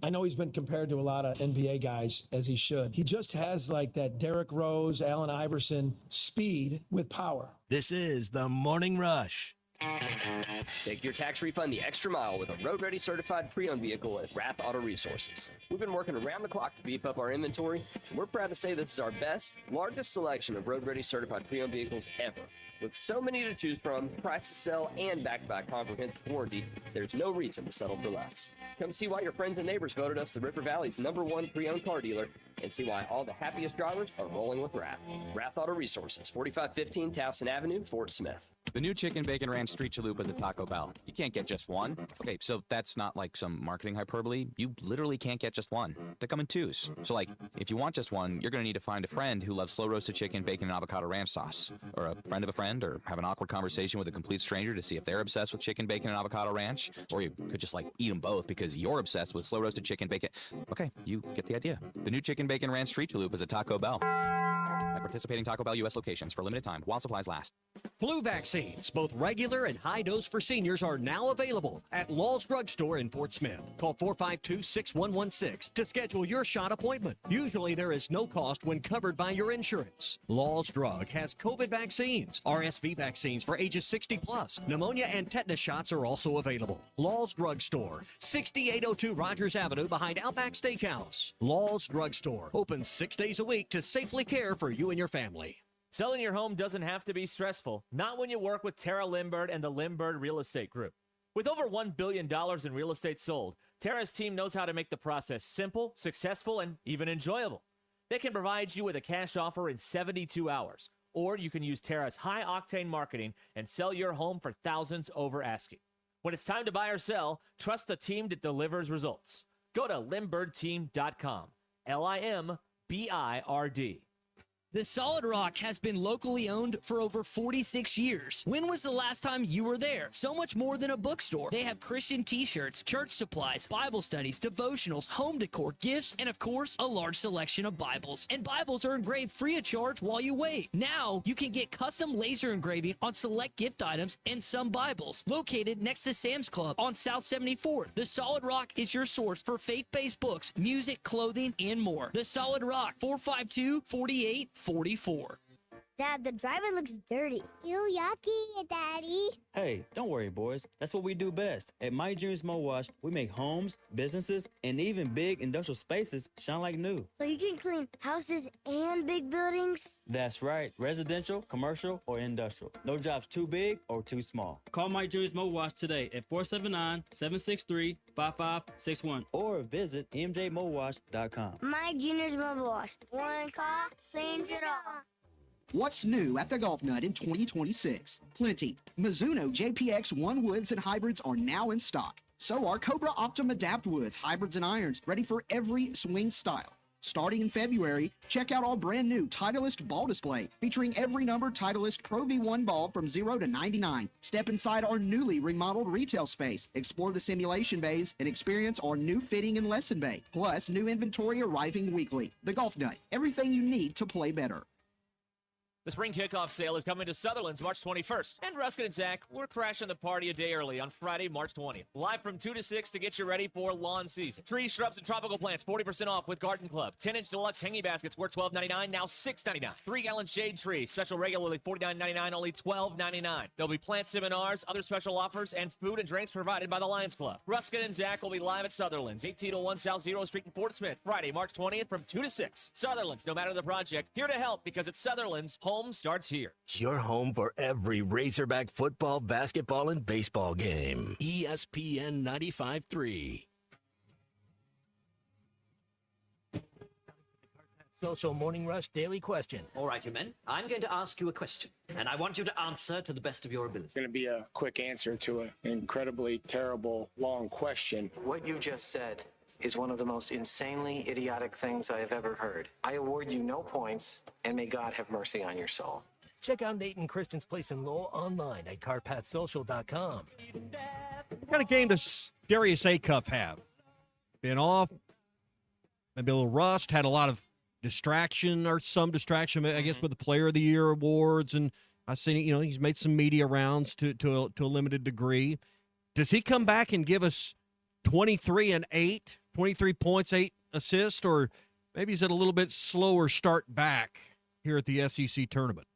I know he's been compared to a lot of NBA guys, as he should. He just has like that Derrick Rose, Allen Iverson speed with power. This is the Morning Rush. Take your tax refund the extra mile with a road-ready certified pre-owned vehicle at Rath Auto Resources. We've been working around the clock to beef up our inventory, and we're proud to say this is our best, largest selection of road-ready certified pre-owned vehicles ever. With so many to choose from, price to sell, and backed by comprehensive warranty, there's no reason to settle for less. Come see why your friends and neighbors voted us the River Valley's #1 pre-owned car dealer, and see why all the happiest drivers are rolling with Rath. Rath Auto Resources, 4515 Towson Avenue, Fort Smith. The new Chicken Bacon Ranch Street Chalupa at Taco Bell. You can't get just one. Okay, so that's not like some marketing hyperbole. You literally can't get just one. They come in 2s. So like, if you want just one, you're going to need to find a friend who loves slow roasted chicken, bacon, and avocado ranch sauce. Or a friend of a friend, or have an awkward conversation with a complete stranger to see if they're obsessed with chicken, bacon, and avocado ranch. Or you could just like eat them both because you're obsessed with slow roasted chicken, bacon. Okay, you get the idea. The new Chicken Bacon Ranch Street Chalupa is at Taco Bell. At participating Taco Bell U.S. locations for a limited time while supplies last. Flu vaccines, both regular and high dose for seniors, are now available at Law's Drug Store in Fort Smith. Call 452-6116 to schedule your shot appointment. Usually there is no cost when covered by your insurance. Law's Drug has COVID vaccines, RSV vaccines for ages 60 plus. Pneumonia and tetanus shots are also available. Law's Drug Store, 6802 Rogers Avenue behind Outback Steakhouse. Law's Drug Store, open 6 days a week to safely care for you and your family. Selling your home doesn't have to be stressful, not when you work with Tara Limbird and the Limbird Real Estate Group. With over $1 billion in real estate sold, Tara's team knows how to make the process simple, successful, and even enjoyable. They can provide you with a cash offer in 72 hours, or you can use Tara's high-octane marketing and sell your home for thousands over asking. When it's time to buy or sell, trust a team that delivers results. Go to LimbirdTeam.com, LIMBIRD. The Solid Rock has been locally owned for over 46 years. When was the last time you were there? So much more than a bookstore. They have Christian t-shirts, church supplies, Bible studies, devotionals, home decor, gifts, and of course, a large selection of Bibles. And Bibles are engraved free of charge while you wait. Now, you can get custom laser engraving on select gift items and some Bibles. Located next to Sam's Club on South 74th, The Solid Rock is your source for faith-based books, music, clothing, and more. The Solid Rock, 452-4844. Dad, the driver looks dirty. You yucky, Daddy. Hey, don't worry, boys. That's what we do best. At Mike Jr.'s Mo Wash, we make homes, businesses, and even big industrial spaces shine like new. So you can clean houses and big buildings? That's right. Residential, commercial, or industrial. No job's too big or too small. Call Mike Jr.'s Mo Wash today at 479-763-5561 or visit mjmowash.com. Mike Jr.'s Mobile Wash. One call cleans it all. What's new at the Golf Nut in 2026? Plenty. Mizuno JPX One Woods and Hybrids are now in stock. So are Cobra Optim Adapt Woods, Hybrids and Irons, ready for every swing style. Starting in February, check out our brand new Titleist ball display featuring every number Titleist Pro V1 ball from 0 to 99. Step inside our newly remodeled retail space, explore the simulation bays, and experience our new fitting and lesson bay. Plus, new inventory arriving weekly. The Golf Nut, everything you need to play better. The spring kickoff sale is coming to Sutherland's March 21st. And Ruskin and Zach, we're crashing the party a day early on Friday, March 20th. Live from 2 to 6 to get you ready for lawn season. Trees, shrubs, and tropical plants, 40% off with Garden Club. 10-inch deluxe hanging baskets were $12.99, now $6.99. 3-gallon shade trees, special regularly $49.99, only $12.99. There'll be plant seminars, other special offers, and food and drinks provided by the Lions Club. Ruskin and Zach will be live at Sutherland's, 1801 South 0th Street in Fort Smith, Friday, March 20th from 2 to 6. Sutherland's, no matter the project, here to help because at Sutherland's, home starts here. Your home for every Razorback football, basketball, and baseball game. ESPN 95.3. Social Morning Rush Daily Question. All right, you men. I'm going to ask you a question, and I want you to answer to the best of your ability. It's going to be a quick answer to an incredibly terrible, long question. What you just said is one of the most insanely idiotic things I have ever heard. I award you no points, and may God have mercy on your soul. Check out Nate and Kristen's place in Lowell online at carpatsocial.com. What kind of game does Darius Acuff have? Been off, maybe a little rust, had a lot of distraction or some distraction, I guess, with the Player of the Year awards. And I've seen, he's made some media rounds to a limited degree. Does he come back and give us 23 points, 8 assists, or maybe is it a little bit slower start back here at the SEC tournament?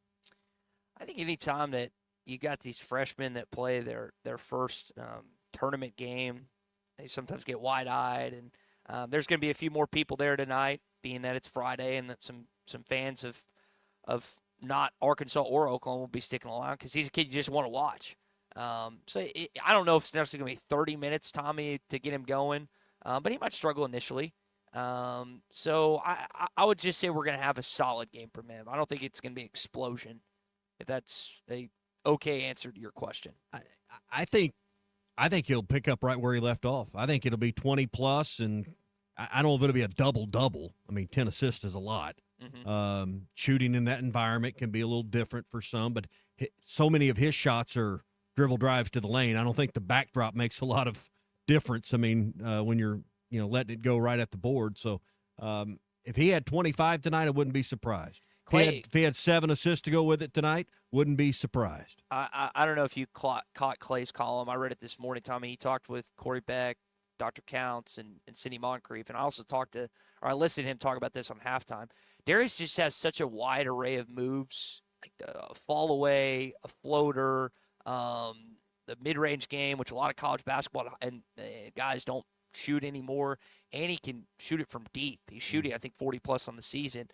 I think any time that you got these freshmen that play their first tournament game, they sometimes get wide-eyed, and there's going to be a few more people there tonight, being that it's Friday, and that some fans of not Arkansas or Oklahoma will be sticking around because he's a kid you just want to watch. I don't know if it's necessarily going to be 30 minutes, Tommy, to get him going, but he might struggle initially. So I would just say we're going to have a solid game from him. I don't think it's going to be an explosion, if that's a okay answer to your question. I think he'll pick up right where he left off. I think it'll be 20+, and I don't know if it'll be a double-double. I mean, 10 assists is a lot. Mm-hmm. Shooting in that environment can be a little different for some, but so many of his shots are dribble drives to the lane. I don't think the backdrop makes a lot of difference. I mean, when you're letting it go right at the board. So if he had 25 tonight, I wouldn't be surprised. If he had 7 assists to go with it tonight, wouldn't be surprised. I don't know if you caught Clay's column. I read it this morning, Tommy. He talked with Corey Beck, Dr. Counts, and Cindy Moncrief. And I also I listened to him talk about this on halftime. Darius just has such a wide array of moves, like a fall away, a floater, the mid-range game, which a lot of college basketball and guys don't shoot anymore. And he can shoot it from deep. He's shooting, I think, 40+ on the season.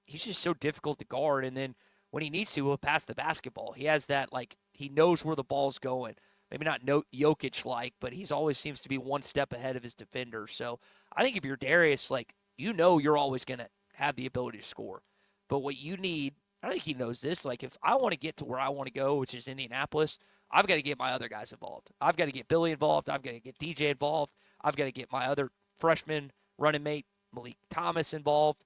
He's just so difficult to guard, and then when he needs to, he'll pass the basketball. He has that, he knows where the ball's going. Maybe not Jokic-like, but he's always seems to be one step ahead of his defender. So I think if you're Darius, you're always going to have the ability to score. But what you need, I think he knows this, if I want to get to where I want to go, which is Indianapolis, I've got to get my other guys involved. I've got to get Billy involved. I've got to get DJ involved. I've got to get my other freshman running mate, Malik Thomas, involved.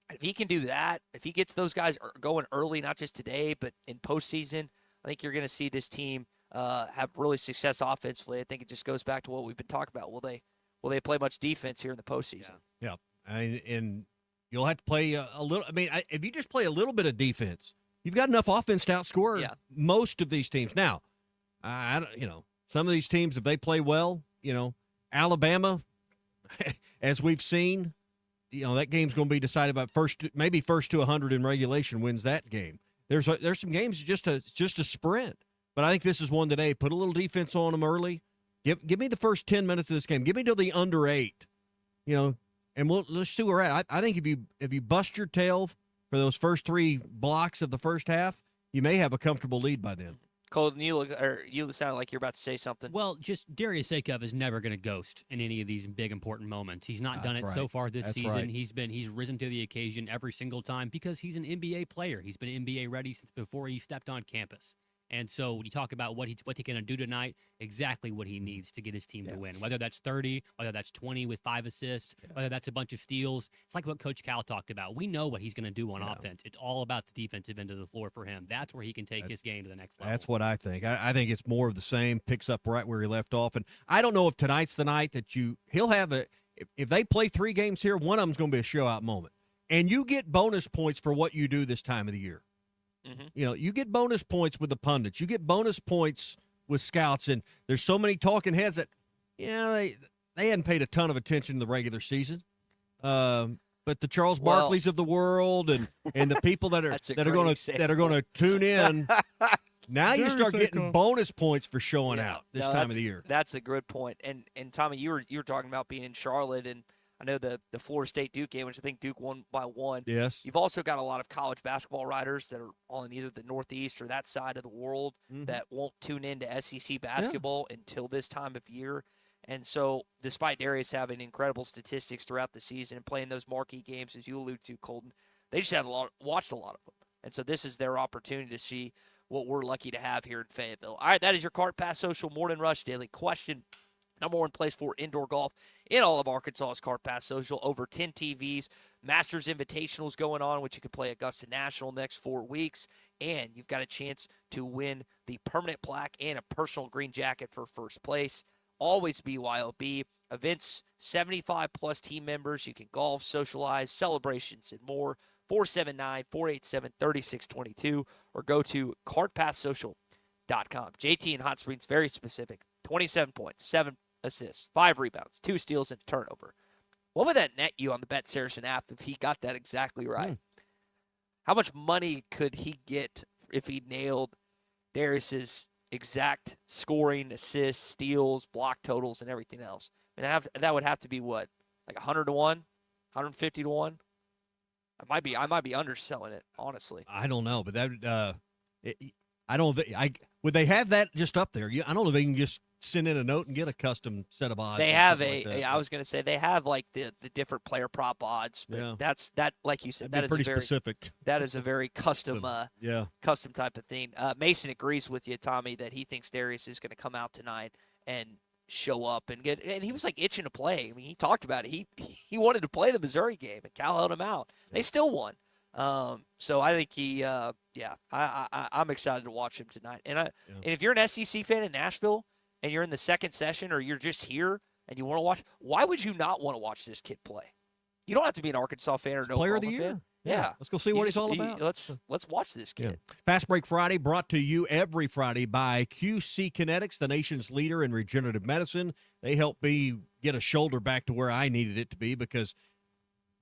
If he can do that, if he gets those guys going early, not just today, but in postseason, I think you're going to see this team have really success offensively. I think it just goes back to what we've been talking about. Will they play much defense here in the postseason? Yeah. And you'll have to play a little. I mean, if you just play a little bit of defense, you've got enough offense to outscore most of these teams. Now, some of these teams, if they play well, Alabama, as we've seen, that game's going to be decided by maybe first to 100 in regulation wins that game. There's some games just a sprint, but I think this is one today. Put a little defense on them early. Give me the first 10 minutes of this game. Give me till the under 8, and let's see where we're at. I think if you bust your tail for those first 3 blocks of the first half, you may have a comfortable lead by then. Colton, you sounded like you're about to say something. Well, just Darius Akov is never going to ghost in any of these big important moments. He's not done it so far this season. Right. He's risen to the occasion every single time because he's an NBA player. He's been NBA ready since before he stepped on campus. And so when you talk about what he's going to do tonight, exactly what he needs to get his team to win. Whether that's 30, whether that's 20 with 5 assists, whether that's a bunch of steals. It's like what Coach Cal talked about. We know what he's going to do on offense. It's all about the defensive end of the floor for him. That's where he can take his game to the next level. That's what I think. I think it's more of the same, picks up right where he left off. And I don't know if tonight's the night that he'll have if they play 3 games here, one of them's going to be a show-out moment. And you get bonus points for what you do this time of the year. Mm-hmm. You get bonus points with the pundits. You get bonus points with scouts. And there's so many talking heads that, they hadn't paid a ton of attention in the regular season. But the Charles Barkleys of the world and the people that are going to tune in, now you start getting bonus points for showing out this time of the year. That's a good point. And Tommy, you were talking about being in Charlotte, and I know the Florida State Duke game, which I think Duke won by 1. Yes. You've also got a lot of college basketball writers that are on either the Northeast or that side of the world that won't tune into SEC basketball until this time of year. And so despite Darius having incredible statistics throughout the season and playing those marquee games, as you alluded to, Colton, they just watched a lot of them. And so this is their opportunity to see what we're lucky to have here in Fayetteville. All right, that is your Cart Pass Social Morning Rush Daily Question. Number 1 place for indoor golf in all of Arkansas's Cart Pass Social. Over 10 TVs. Masters Invitationals going on, which you can play Augusta National next 4 weeks. And you've got a chance to win the permanent plaque and a personal green jacket for first place. Always BYOB. Events, 75-plus team members. You can golf, socialize, celebrations, and more. 479-487-3622 or go to cartpasssocial.com. JT in Hot Springs, very specific. 27 points, 7 assists, 5 rebounds, 2 steals, and a turnover. What would that net you on the Bet Saracen app if he got that exactly right? How much money could he get if he nailed Darius's exact scoring, assists, steals, block totals, and everything else? I mean, that would have to be what, like 100 to 1, 150 to 1. I might be underselling it, honestly. I don't know, but that would they have that just up there? I don't know if they can just send in a note and get a custom set of odds. They have I was going to say they have like the different player prop odds, but that's like you said, that is pretty specific. That is a very custom custom type of thing. Mason agrees with you, Tommy, that he thinks Darius is going to come out tonight and show up and he was like itching to play. I mean, he talked about it. He wanted to play the Missouri game, and Cal held him out. They still won. So I think I'm excited to watch him tonight. And if you're an SEC fan in Nashville and you're in the second session or you're just here and you want to watch, why would you not want to watch this kid play? You don't have to be an Arkansas fan or no Player of the Oklahoma Year. fan. Yeah. Let's go see what he's all about. Let's watch this kid. Fast Break Friday brought to you every Friday by QC Kinetics, the nation's leader in regenerative medicine. They helped me get a shoulder back to where I needed it to be because,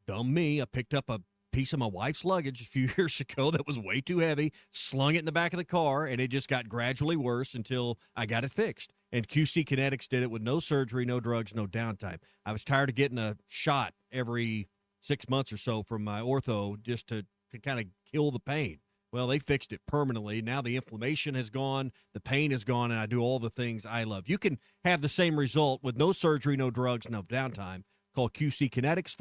dumb me, I picked up a piece of my wife's luggage a few years ago that was way too heavy, slung it in the back of the car, and it just got gradually worse until I got it fixed. And QC Kinetics did it with no surgery, no drugs, no downtime. I was tired of getting a shot every 6 months or so from my ortho just to kind of kill the pain. Well, they fixed it permanently. Now the inflammation has gone, the pain is gone, and I do all the things I love. You can have the same result with no surgery, no drugs, no downtime. Call QC Kinetics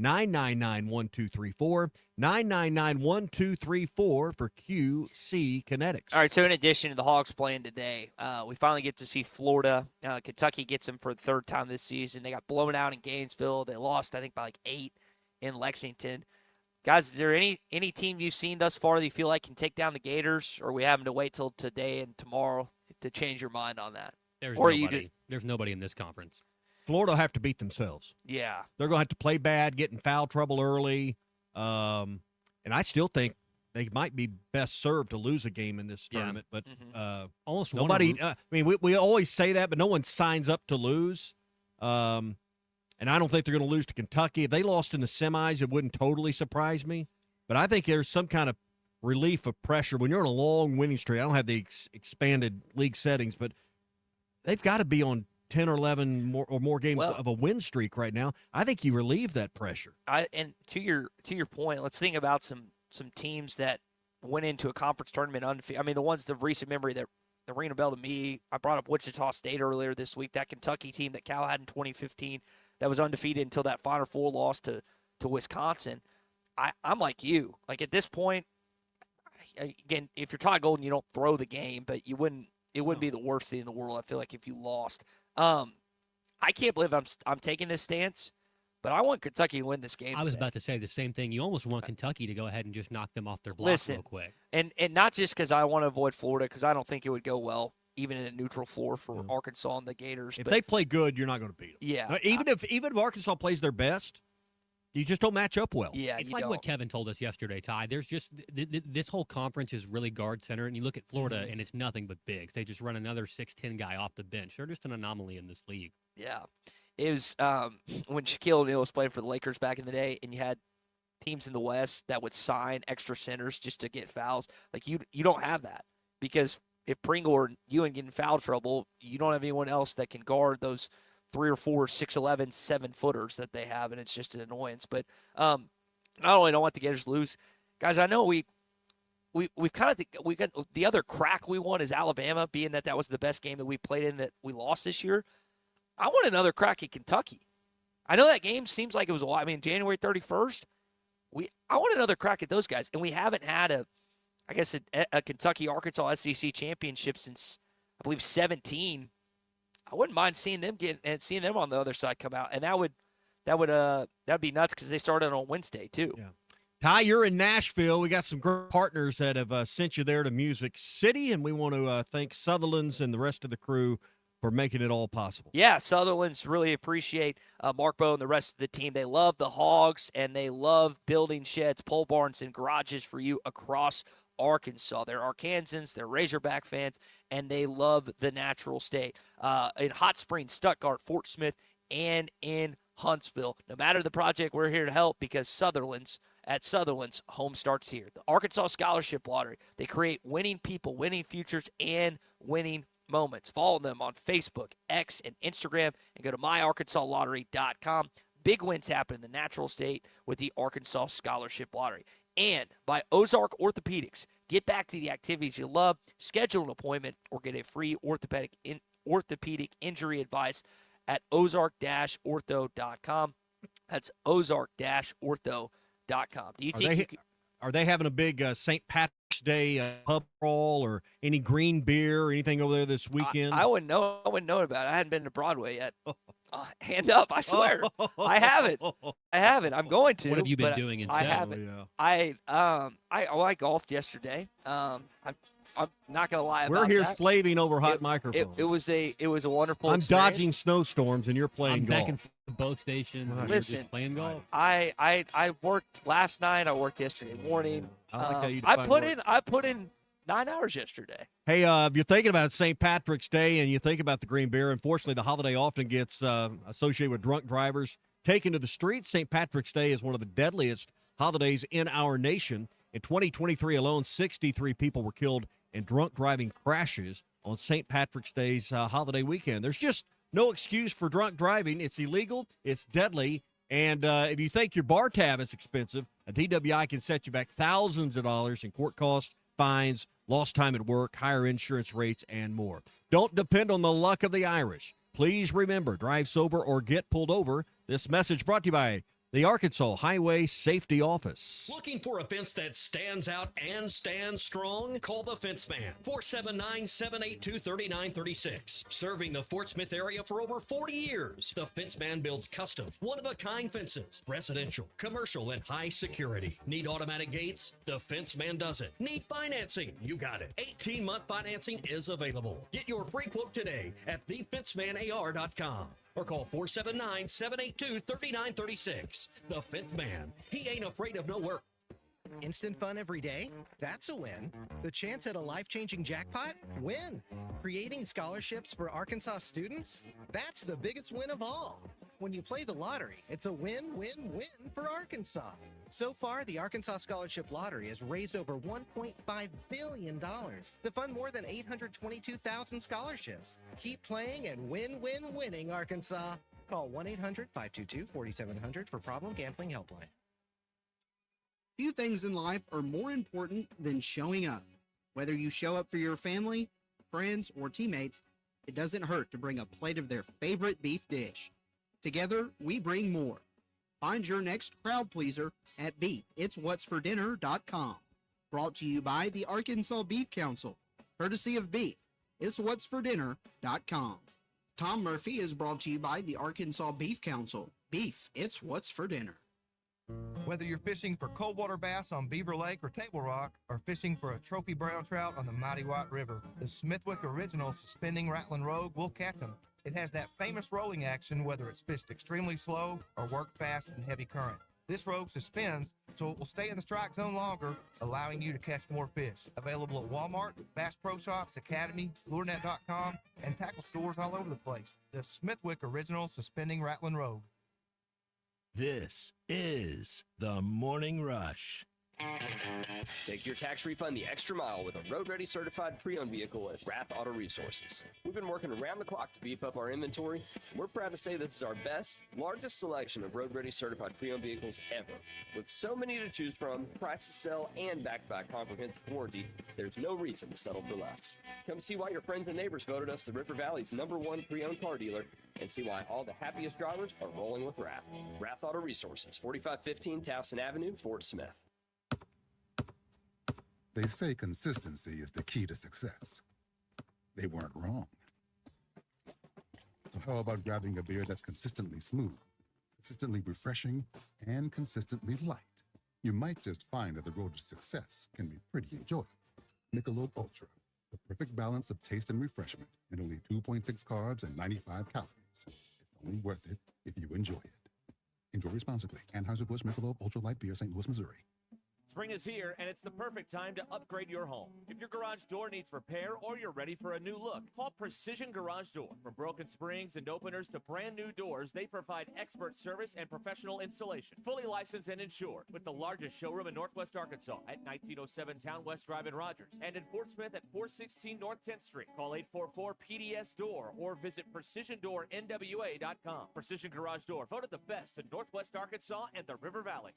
479-999-1234, 999-1234 for QC Kinetics. All right, so in addition to the Hogs playing today, we finally get to see Florida. Kentucky gets them for the 3rd time this season. They got blown out in Gainesville. They lost, I think, by like 8 in Lexington. Guys, is there any team you've seen thus far that you feel like can take down the Gators, or are we having to wait till today and tomorrow to change your mind on that? There's nobody in this conference. Florida will have to beat themselves. Yeah. They're going to have to play bad, get in foul trouble early. And I still think they might be best served to lose a game in this tournament. But almost nobody – I mean, we always say that, but no one signs up to lose. and I don't think they're going to lose to Kentucky. If they lost in the semis, it wouldn't totally surprise me. But I think there's some kind of relief of pressure. When you're on a long winning streak, I don't have the expanded league settings, but they've got to be on 10 or 11 more games of a win streak right now. I think you relieve that pressure. And to your point, let's think about some teams that went into a conference tournament undefeated. I mean, the ones of recent memory that ring a bell to me, I brought up Wichita State earlier this week, that Kentucky team that Cal had in 2015 that was undefeated until that Final Four loss to Wisconsin. I'm like you. Like, at this point, again, if you're Todd Golden, you don't throw the game, but it wouldn't be the worst thing in the world, I feel like, if you lost. I can't believe I'm taking this stance, but I want Kentucky to win this game. I was about to say the same thing. You almost want Kentucky to go ahead and just knock them off their block real quick. And not just because I want to avoid Florida, because I don't think it would go well, even in a neutral floor for Arkansas and the Gators. If they play good, you're not going to beat them. Yeah. Even if Arkansas plays their best, you just don't match up well. Yeah, it's like what Kevin told us yesterday, Ty. There's just this whole conference is really guard center, and you look at Florida, and it's nothing but bigs. They just run another 6'10" guy off the bench. They're just an anomaly in this league. Yeah. It was when Shaquille O'Neal was playing for the Lakers back in the day, and you had teams in the West that would sign extra centers just to get fouls. Like, you don't have that, because if Pringle or Ewan get in foul trouble, you don't have anyone else that can guard those 3 or 4, 6'11", 7-footers that they have, and it's just an annoyance. But not only don't want the Gators to lose, guys, I know we've kind of we got the other crack we want is Alabama, being that was the best game that we played in that we lost this year. I want another crack at Kentucky. I know that game seems like it was a lot. I mean, January 31st, I want another crack at those guys, and we haven't had a Kentucky-Arkansas SEC championship since, I believe, 17. I wouldn't mind seeing them on the other side come out, and that'd be nuts because they started on Wednesday too. Yeah. Ty, you're in Nashville. We got some great partners that have sent you there to Music City, and we want to thank Sutherland's and the rest of the crew for making it all possible. Yeah, Sutherland's really appreciate Mark Bowe and the rest of the team. They love the Hogs, and they love building sheds, pole barns, and garages for you across Arkansas. They're Arkansans, they're Razorback fans, and they love the natural state. In Hot Springs, Stuttgart, Fort Smith, and in Huntsville. No matter the project, we're here to help, because Sutherland's, home starts here. The Arkansas Scholarship Lottery. They create winning people, winning futures, and winning moments. Follow them on Facebook, X, and Instagram, and go to myarkansasLottery.com. Big wins happen in the natural state with the Arkansas Scholarship Lottery. And by Ozark Orthopedics. Get back to the activities you love, schedule an appointment, or get a free orthopedic injury advice at ozark-ortho.com. That's ozark-ortho.com. Do you think are they having a big St. Patrick's Day pub crawl or any green beer or anything over there this weekend? I wouldn't know. I wouldn't know about it. I hadn't been to Broadway yet. Hand up, I swear. I haven't. I'm going to. What have you been doing instead? I haven't. I golfed yesterday. I'm not gonna lie about We're here that. slaving over hot microphones. It was a wonderful. I'm experience. dodging snowstorms and you're playing golf. Back and forth to both stations. Right. Listen, just playing golf. I worked last night. I worked yesterday morning. I like how you I put in 9 hours yesterday. Hey, if you're thinking about St. Patrick's Day and you think about the green beer, unfortunately, the holiday often gets associated with drunk drivers taken to the streets. St. Patrick's Day is one of the deadliest holidays in our nation. In 2023 alone, 63 people were killed in drunk driving crashes on St. Patrick's Day's holiday weekend. There's just no excuse for drunk driving. It's illegal. It's deadly. And if you think your bar tab is expensive, a DWI can set you back thousands of dollars in court costs, fines, lost time at work, higher insurance rates, and more. Don't depend on the luck of the Irish. Please remember, drive sober or get pulled over. This message brought to you by the Arkansas Highway Safety Office. Looking for a fence that stands out and stands strong? Call the Fence Man, 479-782-3936. Serving the Fort Smith area for over 40 years, the Fence Man builds custom, one-of-a-kind fences, residential, commercial, and high security. Need automatic gates? The Fence Man does it. Need financing? You got it. 18-month financing is available. Get your free quote today at thefencemanAR.com. or call 479-782-3936. The Fifth Man. He ain't afraid of no work. Instant fun every day? That's a win. The chance at a life-changing jackpot? Win. Creating scholarships for Arkansas students? That's the biggest win of all. When you play the lottery, it's a win-win-win for Arkansas. So far, the Arkansas Scholarship Lottery has raised over $1.5 billion to fund more than 822,000 scholarships. Keep playing and winning, Arkansas. Call 1-800-522-4700 for Problem Gambling Helpline. Few things in life are more important than showing up. Whether you show up for your family, friends, or teammates, it doesn't hurt to bring a plate of their favorite beef dish. Together, we bring more. Find your next crowd pleaser at beefitswhatsfordinner.com. Brought to you by the Arkansas Beef Council, courtesy of Beef. It's whatsfordinner.com. Tom Murphy is brought to you by the Arkansas Beef Council. Beef, it's what's for dinner. Whether you're fishing for coldwater bass on Beaver Lake or Table Rock, or fishing for a trophy brown trout on the mighty White River, the Smithwick Original Suspending Rattling Rogue will catch them. It has that famous rolling action whether it's fished extremely slow or worked fast in heavy current. This rogue suspends, so it will stay in the strike zone longer, allowing you to catch more fish. Available at Walmart, Bass Pro Shops, Academy, LureNet.com, and tackle stores all over the place. The Smithwick Original Suspending Rattling Rogue. This is the Morning Rush. Take your tax refund the extra mile with a road-ready certified pre-owned vehicle at Rath Auto Resources. We've been working around the clock to beef up our inventory. We're proud to say this is our best, largest selection of road-ready certified pre-owned vehicles ever. With so many to choose from, price to sell, and back-to-back comprehensive warranty, there's no reason to settle for less. Come see why your friends and neighbors voted us the River Valley's #1 pre-owned car dealer, and see why all the happiest drivers are rolling with Rath. Rath Auto Resources, 4515 Towson Avenue, Fort Smith. They say consistency is the key to success. They weren't wrong. So how about grabbing a beer that's consistently smooth, consistently refreshing, and consistently light? You might just find that the road to success can be pretty enjoyable. Michelob Ultra, the perfect balance of taste and refreshment, and only 2.6 carbs and 95 calories. It's only worth it if you enjoy it. Enjoy responsibly. Anheuser-Busch Michelob Ultra Light Beer, St. Louis, Missouri. Spring is here, and it's the perfect time to upgrade your home. If your garage door needs repair or you're ready for a new look, call Precision Garage Door. From broken springs and openers to brand new doors, they provide expert service and professional installation. Fully licensed and insured, with the largest showroom in Northwest Arkansas at 1907 Town West Drive in Rogers, and in Fort Smith at 416 North 10th Street. Call 844-PDS-DOOR or visit PrecisionDoorNWA.com. Precision Garage Door, voted the best in Northwest Arkansas and the River Valley.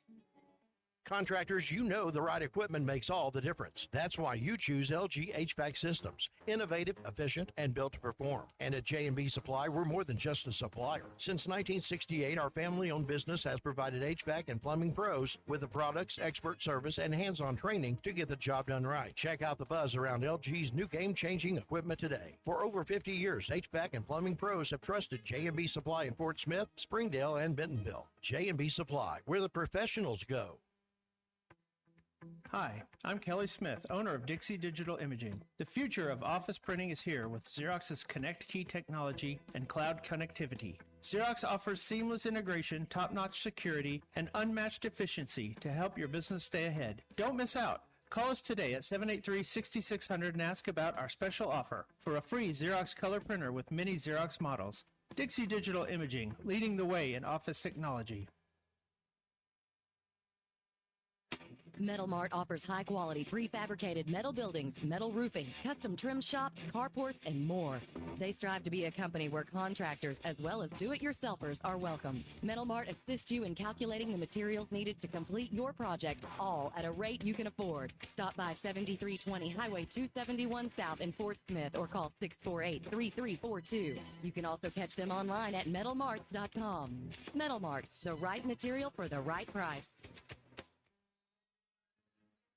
Contractors, you know the right equipment makes all the difference. That's why you choose LG HVAC systems. Innovative, efficient, and built to perform. And at J&B Supply, we're more than just a supplier. Since 1968, our family-owned business has provided HVAC and plumbing pros with the products, expert service, and hands-on training to get the job done right. Check out the buzz around LG's new game-changing equipment today. For over 50 years, HVAC and plumbing pros have trusted J&B Supply in Fort Smith, Springdale, and Bentonville. J&B Supply, where the professionals go. Hi, I'm Kelly Smith, owner of Dixie Digital Imaging. The future of office printing is here with Xerox's Connect Key technology and cloud connectivity. Xerox offers seamless integration, top-notch security, and unmatched efficiency to help your business stay ahead. Don't miss out. Call us today at 783-6600 and ask about our special offer for a free Xerox color printer with many Xerox models. Dixie Digital Imaging, leading the way in office technology. Metal Mart offers high-quality prefabricated metal buildings, metal roofing, custom trim shop, carports, and more. They strive to be a company where contractors as well as do-it-yourselfers are welcome. Metal Mart assists you in calculating the materials needed to complete your project, all at a rate you can afford. Stop by 7320 Highway 271 South in Fort Smith or call 648-3342. You can also catch them online at metalmarts.com. Metal Mart, the right material for the right price.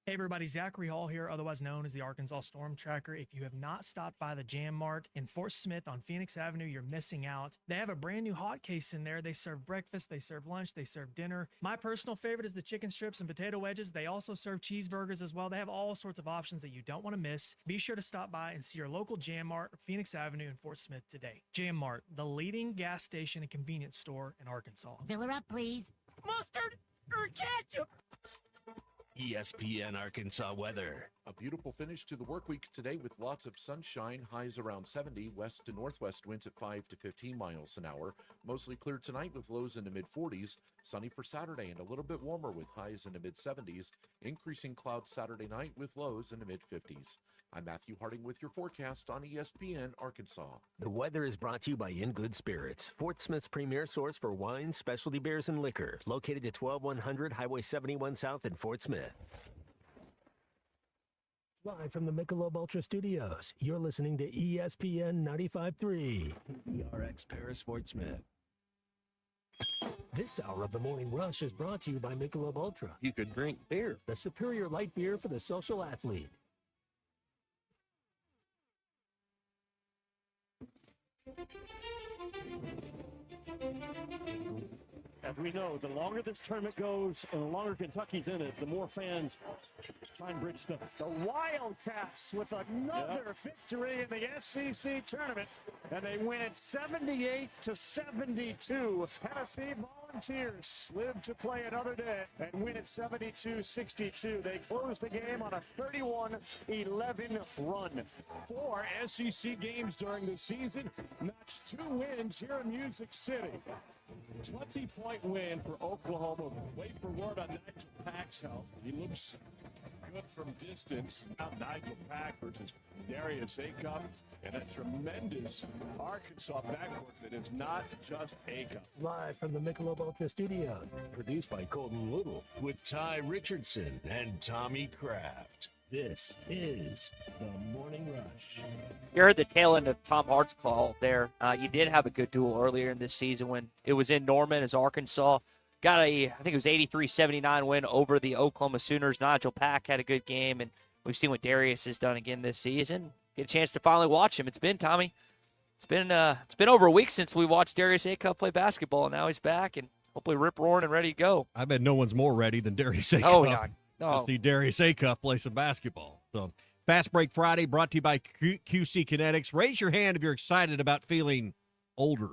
Hey everybody, Zachary Hall here, otherwise known as the Arkansas Storm Tracker. If you have not stopped by the Jam Mart in Fort Smith on Phoenix Avenue, you're missing out. They have a brand new hot case in there. They serve breakfast, they serve lunch, they serve dinner. My personal favorite is the chicken strips and potato wedges. They also serve cheeseburgers as well. They have all sorts of options that you don't want to miss. Be sure to stop by and see your local Jam Mart, Phoenix Avenue in Fort Smith today. Jam Mart, the leading gas station and convenience store in Arkansas. Fill her up, please. Mustard or ketchup? ESPN Arkansas weather. A beautiful finish to the work week today with lots of sunshine, highs around 70, west to northwest winds at 5 to 15 miles an hour. Mostly clear tonight with lows in the mid-40s. Sunny for Saturday and a little bit warmer with highs in the mid-70s. Increasing clouds Saturday night with lows in the mid-50s. I'm Matthew Harding with your forecast on ESPN Arkansas. The weather is brought to you by In Good Spirits, Fort Smith's premier source for wine, specialty beers, and liquor. Located at 12100 Highway 71 South in Fort Smith. Live from the Michelob Ultra Studios, you're listening to ESPN 95.3, ERX Paris, Fort Smith. This hour of the Morning Rush is brought to you by Michelob Ultra. You could drink beer. The superior light beer for the social athlete. As we know, the longer this tournament goes and the longer Kentucky's in it, the more fans find Bridgestone. The Wildcats with another victory in the SEC tournament, and they win it 78-72. Tennessee Volunteers live to play another day and win it 72-62. They close the game on a 31-11 run. 4 SEC games during the season, matched 2 wins here in Music City. 20-point win for Oklahoma. Wait for word on Nigel Pack's health. He looks good from distance. Now Nigel Pack versus Darius Acup, and a tremendous Arkansas backcourt that is not just Acup. Live from the Michelob Ultra Studios. Produced by Colton Little with Ty Richardson and Tommy Kraft. This is the Morning Rush. You heard the tail end of Tom Hart's call there. You did have a good duel earlier in this season when it was in Norman as Arkansas got I think it was 83-79 win over the Oklahoma Sooners. Nigel Pack had a good game, and we've seen what Darius has done again this season. Get a chance to finally watch him. It's been, Tommy, it's been over a week since we watched Darius Acup play basketball, and now he's back and hopefully rip-roaring and ready to go. I bet no one's more ready than Darius Acup. Oh, yeah. To see Darius Acup play some basketball. So, Fast Break Friday brought to you by QC Kinetics. Raise your hand if you're excited about feeling older,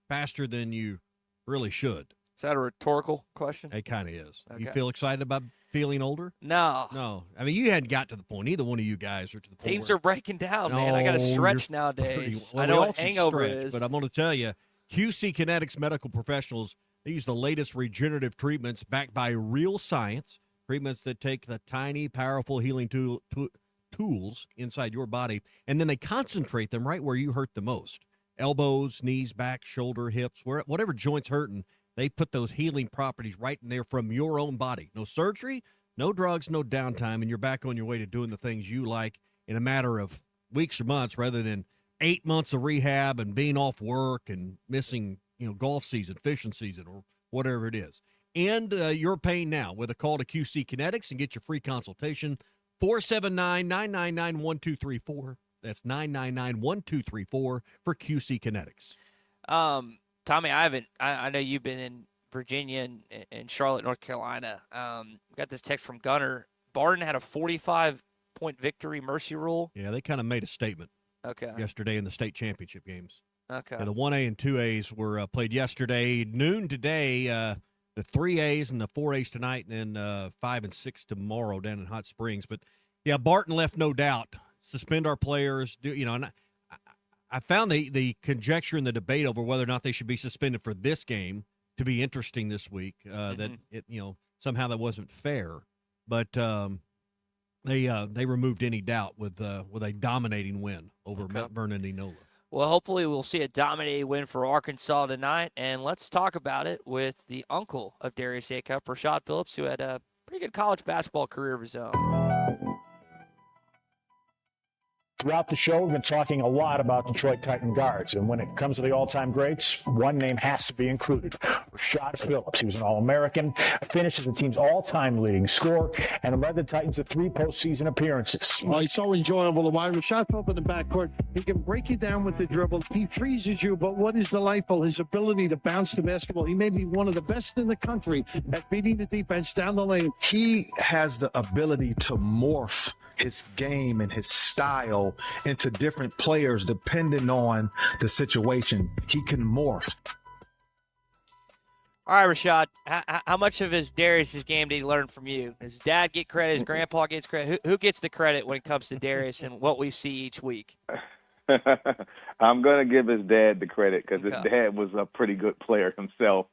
faster than you really should. Is that a rhetorical question? It kind of is. Okay. You feel excited about feeling older? No. No. I mean, you hadn't got to the point. Neither one of you guys are to the point. Things are breaking down, man. I got to stretch nowadays. Well, I know what hangover is. But I'm going to tell you, QC Kinetics medical professionals, they use the latest regenerative treatments backed by real science. Treatments that take the tiny, powerful healing tools inside your body, and then they concentrate them right where you hurt the most. Elbows, knees, back, shoulder, hips, whatever joint's hurting, they put those healing properties right in there from your own body. No surgery, no drugs, no downtime, and you're back on your way to doing the things you like in a matter of weeks or months rather than 8 months of rehab and being off work and missing, golf season, fishing season, or whatever it is. End your pain now with a call to QC Kinetics and get your free consultation. 479-999-1234. That's 999-1234 for QC Kinetics. Tommy, I know you've been in Virginia and Charlotte, North Carolina. We got this text from Gunner. Barton had a 45-point victory mercy rule. Yeah, they kind of made a statement yesterday in the state championship games. Okay. Yeah, the 1A and 2As were played yesterday. Noon today, the 3As and the 4As tonight, and then 5 and 6 tomorrow down in Hot Springs. But, yeah, Barton left no doubt. Suspend our players. And I found the conjecture and the debate over whether or not they should be suspended for this game to be interesting this week. That it somehow that wasn't fair, but they removed any doubt with a dominating win over Mount Vernon Enola. Well, hopefully we'll see a dominating win for Arkansas tonight, and let's talk about it with the uncle of Darius Acup, Rashad Phillips, who had a pretty good college basketball career of his own. Throughout the show, we've been talking a lot about Detroit Titan guards, and when it comes to the all-time greats, one name has to be included, Rashad Phillips. He was an All-American, finished as the team's all-time leading scorer, and led the Titans to 3 postseason appearances. Oh, he's so enjoyable to watch. Rashad Phillips in the backcourt, he can break you down with the dribble. He freezes you, but what is delightful, his ability to bounce the basketball. He may be one of the best in the country at beating the defense down the lane. He has the ability to morph his game and his style into different players depending on the situation. He can morph. All right, Rashad, how much of his Darius's game did he learn from you? Does his dad get credit? His grandpa gets credit? Who gets the credit when it comes to Darius and what we see each week? I'm going to give his dad the credit because his dad was a pretty good player himself.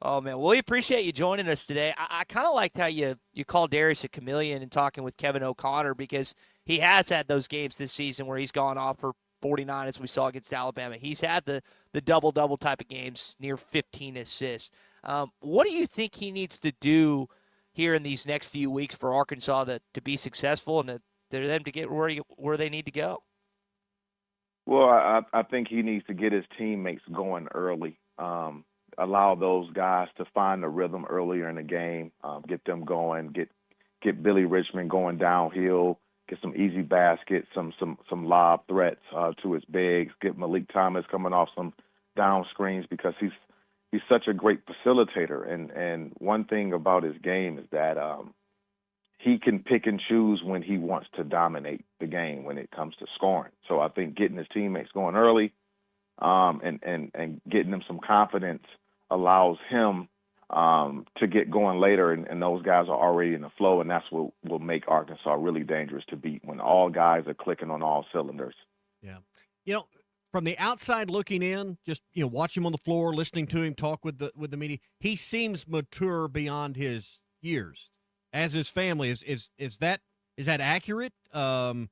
Oh, man. Well, we appreciate you joining us today. I kind of liked how you called Darius a chameleon and talking with Kevin O'Connor, because he has had those games this season where he's gone off for 49, as we saw against Alabama. He's had the double-double type of games, near 15 assists. What do you think he needs to do here in these next few weeks for Arkansas to be successful and for them to get where they need to go? Well, I think he needs to get his teammates going early. Allow those guys to find the rhythm earlier in the game, get them going, get Billy Richmond going downhill, get some easy baskets, some lob threats to his bigs, get Malik Thomas coming off some down screens, because he's such a great facilitator. And one thing about his game is that he can pick and choose when he wants to dominate the game when it comes to scoring. So I think getting his teammates going early and getting them some confidence allows him to get going later, and those guys are already in the flow, and that's what will make Arkansas really dangerous to beat, when all guys are clicking on all cylinders. Yeah. From the outside looking in, just watch him on the floor, listening to him talk with the media, he seems mature beyond his years. As his family, is that accurate? Tell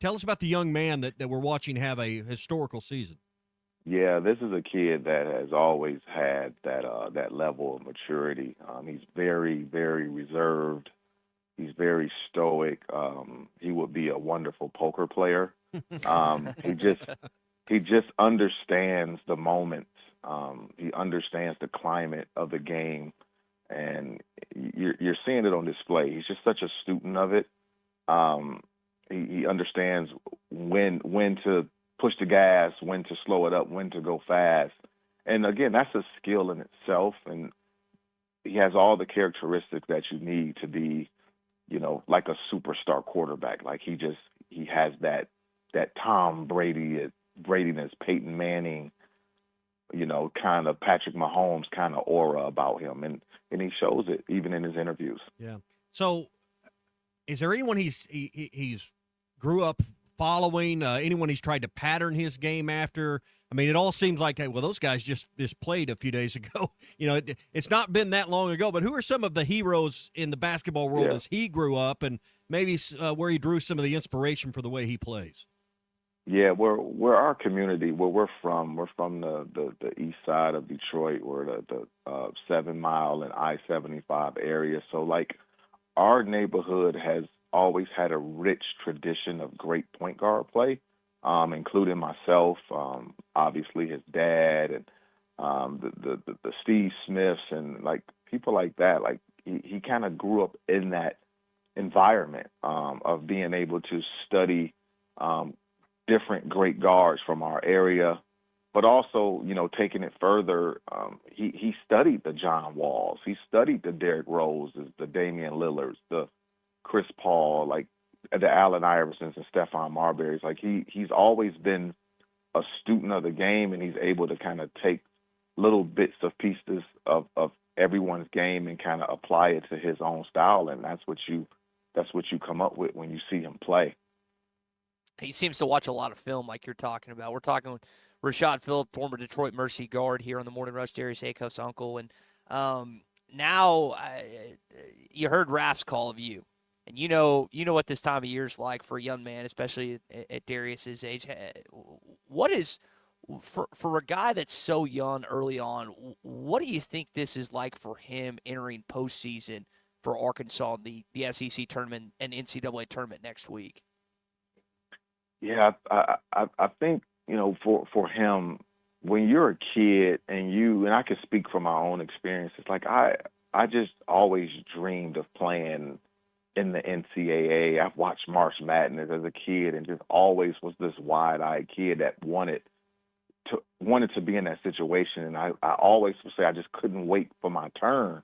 us about the young man that we're watching have a historical season. Yeah, this is a kid that has always had that level of maturity. He's very, very reserved. He's very stoic. He would be a wonderful poker player. He just understands the moments. He understands the climate of the game, and you're seeing it on display. He's just such a student of it. He understands when to push the gas, when to slow it up, when to go fast. And again, that's a skill in itself. And he has all the characteristics that you need to be, like a superstar quarterback. Like he has that Tom Brady-ness, Peyton Manning, kind of Patrick Mahomes kind of aura about him. And he shows it even in his interviews. Yeah. So is there anyone he's grew up following, anyone he's tried to pattern his game after? I mean, it all seems like, well, those guys just played a few days ago. It's not been that long ago, but who are some of the heroes in the basketball world as he grew up, and maybe where he drew some of the inspiration for the way he plays? Yeah, we're our community, where we're from the east side of Detroit. We're the 7 Mile and I-75 area. So like our neighborhood has always had a rich tradition of great point guard play, including myself, obviously his dad, and the Steve Smiths, and like people like that. Like he kind of grew up in that environment of being able to study different great guards from our area, but also, taking it further, he studied the John Walls, he studied the Derrick Roses, the Damian Lillards, the Chris Paul, like the Allen Iversons and Stephon Marburys. Like he's always been a student of the game, and he's able to kind of take little bits of pieces of everyone's game and kind of apply it to his own style, and that's what you come up with when you see him play. He seems to watch a lot of film, like you're talking about. We're talking with Rashad Phillip, former Detroit Mercy guard, here on the Morning Rush, Darius Acuff's uncle. And now you heard Raf's call of you. And you know what this time of year is like for a young man, especially at Darius's age. What is, for a guy that's so young early on, what do you think this is like for him entering postseason for Arkansas, the SEC tournament and NCAA tournament next week? Yeah, I think, for him, when you're a kid and I can speak from my own experiences, like I just always dreamed of playing in the NCAA. I've watched March Madness as a kid and just always was this wide-eyed kid that wanted to be in that situation. And I always would say I just couldn't wait for my turn.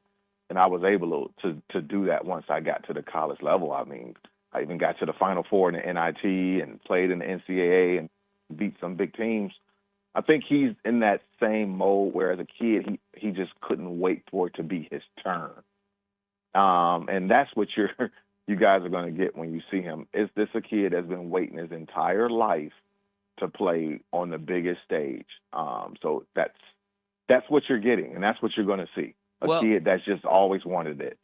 And I was able to do that once I got to the college level. I mean, I even got to the Final Four in the NIT and played in the NCAA and beat some big teams. I think he's in that same mode where as a kid he just couldn't wait for it to be his turn. And that's what you guys are going to get when you see him. Is this a kid that's been waiting his entire life to play on the biggest stage? So that's what you're getting, and that's what you're going to see. A kid that's just always wanted it.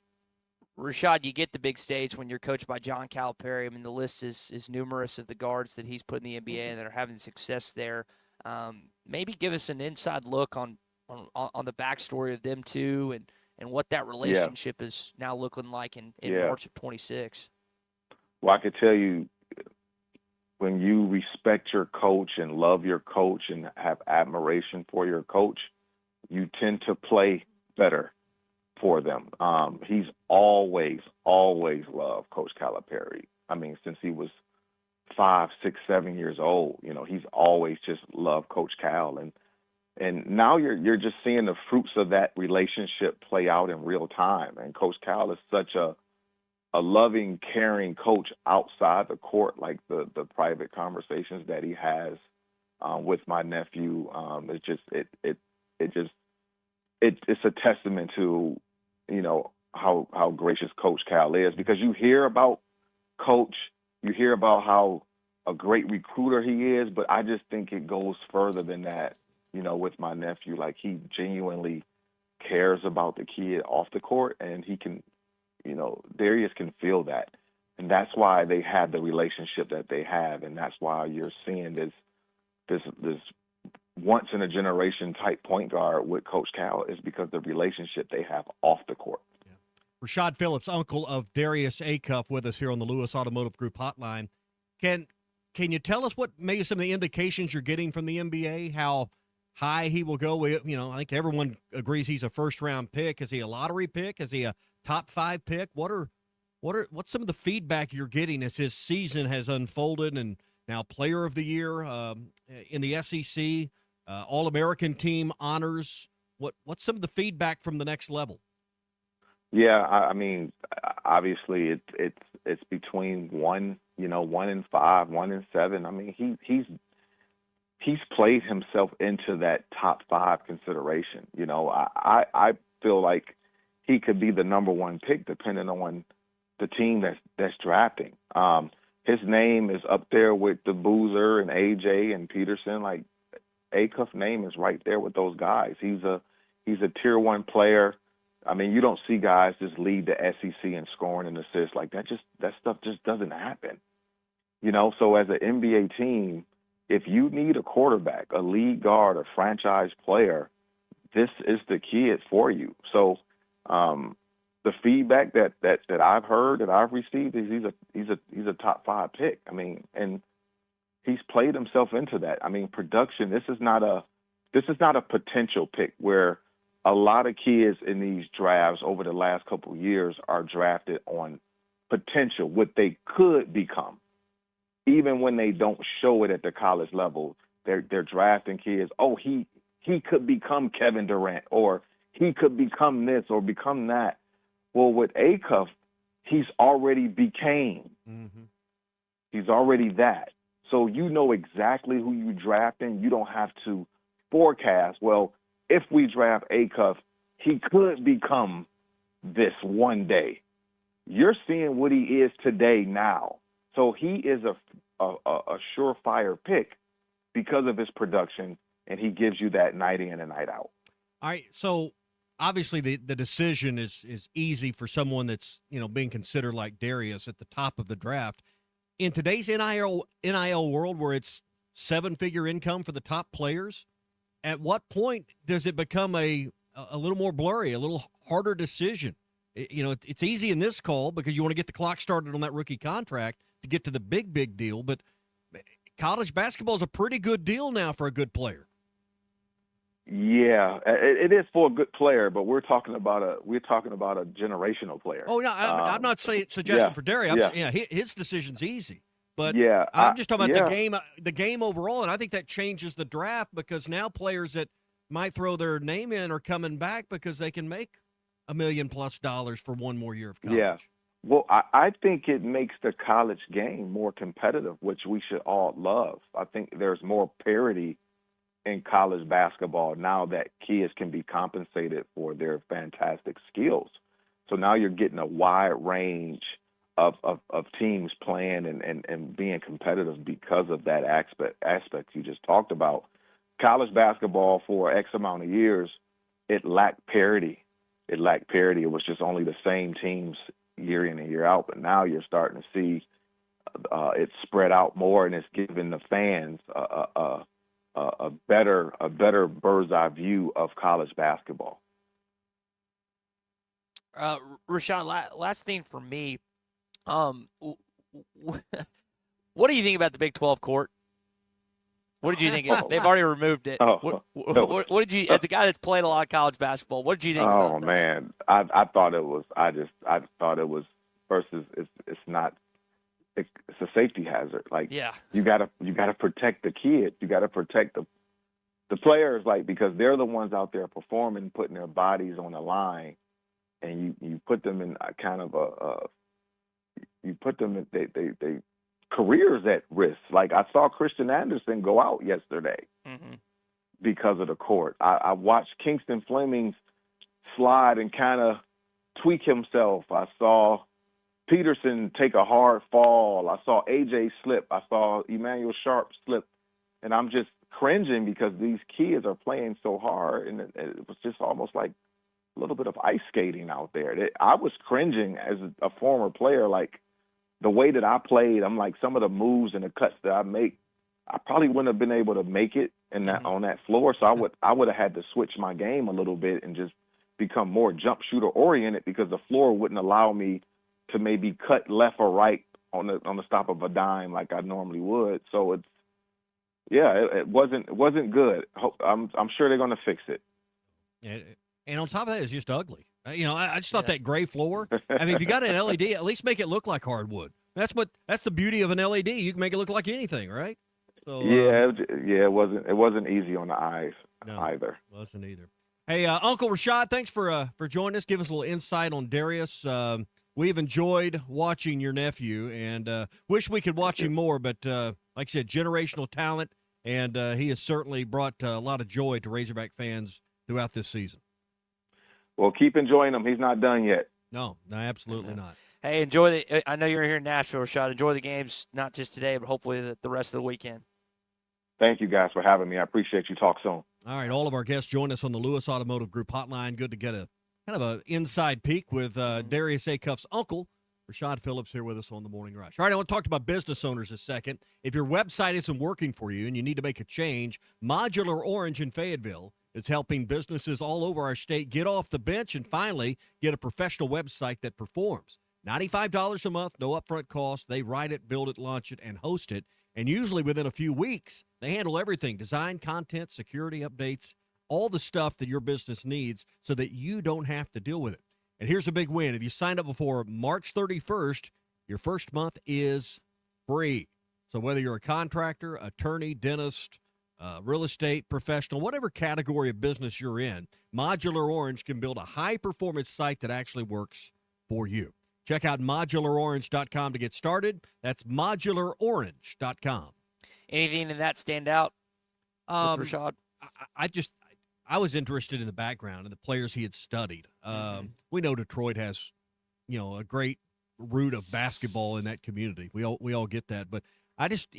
Rashad, you get the big stage when you're coached by John Calipari. I mean, the list is numerous of the guards that he's put in the NBA and that are having success there. Maybe give us an inside look on the backstory of them two and what that relationship is now looking like in March of 26. Well, I could tell you, when you respect your coach and love your coach and have admiration for your coach, you tend to play better for them. He's always loved Coach Calipari. I mean, since he was 5, 6, 7 years old, he's always just loved Coach Cal. And now you're just seeing the fruits of that relationship play out in real time. And Coach Cal is such a loving, caring coach outside the court, like the private conversations that he has with my nephew. It's a testament to, how gracious Coach Cal is, because you hear about Coach, you hear about how a great recruiter he is, but I just think it goes further than that. With my nephew, like, he genuinely cares about the kid off the court, and he can, Darius can feel that. And that's why they have the relationship that they have. And that's why you're seeing this once in a generation type point guard with Coach Cal, is because the relationship they have off the court. Yeah. Rashad Phillips, uncle of Darius Acuff, with us here on the Lewis Automotive Group hotline. Can you tell us what maybe some of the indications you're getting from the NBA, how high he will go? I think everyone agrees he's a first-round pick. Is he a lottery pick? Is he a top 5 pick? What's some of the feedback you're getting as his season has unfolded, and now Player of the Year in the SEC, All-American team honors? What's some of the feedback from the next level? Yeah, I mean, obviously it's between 1 and 5, 1 and 7. I mean, he's played himself into that top 5 consideration. I feel like he could be the number 1 pick depending on the team that's drafting. His name is up there with the Boozer and AJ and Peterson. Like, Acuff's name is right there with those guys. He's a tier 1 player. I mean, you don't see guys just lead the SEC in scoring and assists like that. That stuff just doesn't happen. So as an NBA team, if you need a quarterback, a lead guard, a franchise player, this is the kid for you. So the feedback that I've heard, that I've received, is he's a top 5 pick. I mean, and he's played himself into that. I mean, production. This is not a potential pick where a lot of kids in these drafts over the last couple of years are drafted on potential, what they could become. Even when they don't show it at the college level, they're drafting kids. Oh, he could become Kevin Durant, or he could become this or become that. Well, with Acuff, he's already became. Mm-hmm. He's already that. So you know exactly who you drafting. You don't have to forecast, well, if we draft Acuff, he could become this one day. You're seeing what he is today now. So he is a surefire pick because of his production, and he gives you that night in and night out. All right, so obviously the decision is easy for someone that's being considered like Darius at the top of the draft. In today's NIL world, where it's 7-figure income for the top players, at what point does it become a little more blurry, a little harder decision? It's easy in this call because you want to get the clock started on that rookie contract to get to the big deal, but college basketball is a pretty good deal now for a good player. Yeah, it is for a good player, but we're talking about a generational player. Oh no, I'm not suggesting for Derry. His decision's easy, but I'm just talking about the game overall, and I think that changes the draft because now players that might throw their name in are coming back because they can make $1 million+ for one more year of college. Yeah. Well, I think it makes the college game more competitive, which we should all love. I think there's more parity in college basketball now that kids can be compensated for their fantastic skills. So now you're getting a wide range of teams playing and being competitive because of that aspect you just talked about. College basketball for X amount of years, it lacked parity. It lacked parity. It was just only the same teams year in and year out. But now you're starting to see it spread out more, and it's giving the fans a better bird's eye view of college basketball. Rashad, last thing for me, what do you think about the Big 12 court? What did you think? They've already removed it. What did you, as a guy that's played a lot of college basketball, what did you think about that? Oh man, I thought it was. I thought it was versus. It's not. It's a safety hazard. Like you gotta protect the kids. You gotta protect the players. Like because they're the ones out there performing, putting their bodies on the line, and you put them in a kind of you put them in they careers at risk. Like I saw Christian Anderson go out yesterday because of the court. I watched Kingston Fleming slide and kind of tweak himself. I saw Peterson take a hard fall. I saw AJ slip. I saw Emmanuel Sharp slip. And I'm just cringing because these kids are playing so hard. And it was just almost like a little bit of ice skating out there. I was cringing as a former player, like the way that I played. I'm like some of the moves and the cuts that I make, I probably wouldn't have been able to make it in that on that floor. So I would have had to switch my game a little bit and just become more jump shooter oriented because the floor wouldn't allow me to maybe cut left or right on the stop of a dime like I normally would. So it wasn't good. I'm sure they're going to fix it. And on top of that, it's just ugly. I just thought that gray floor. I mean, if you got an LED, at least make it look like hardwood. That's the beauty of an LED. You can make it look like anything, right? So it wasn't easy on the eyes either. Wasn't either. Hey, Uncle Rashad, thanks for joining us. Give us a little insight on Darius. We've enjoyed watching your nephew, and wish we could watch him more. But like I said, generational talent, and he has certainly brought a lot of joy to Razorback fans throughout this season. Well, keep enjoying him. He's not done yet. No, absolutely not. Hey, enjoy I know you're here in Nashville, Rashad. Enjoy the games, not just today, but hopefully the rest of the weekend. Thank you guys for having me. I appreciate you. Talk soon. All right, all of our guests join us on the Lewis Automotive Group hotline. Good to get a kind of an inside peek with Darius Acuff's uncle, Rashad Phillips, here with us on the Morning Rush. All right, I want to talk about business owners a second. If your website isn't working for you and you need to make a change, Modular Orange in Fayetteville is helping businesses all over our state get off the bench and finally get a professional website that performs. $95 a month, no upfront cost. They write it, build it, launch it, and host it. And usually within a few weeks, they handle everything: design, content, security updates, all the stuff that your business needs so that you don't have to deal with it. And here's a big win. If you signed up before March 31st, your first month is free. So whether you're a contractor, attorney, dentist, real estate professional, whatever category of business you're in, Modular Orange can build a high-performance site that actually works for you. Check out modularorange.com to get started. That's modularorange.com. Anything in that stand out with Rashad? I was interested in the background and the players he had studied. We know Detroit has, a great root of basketball in that community. We all get that, but I just,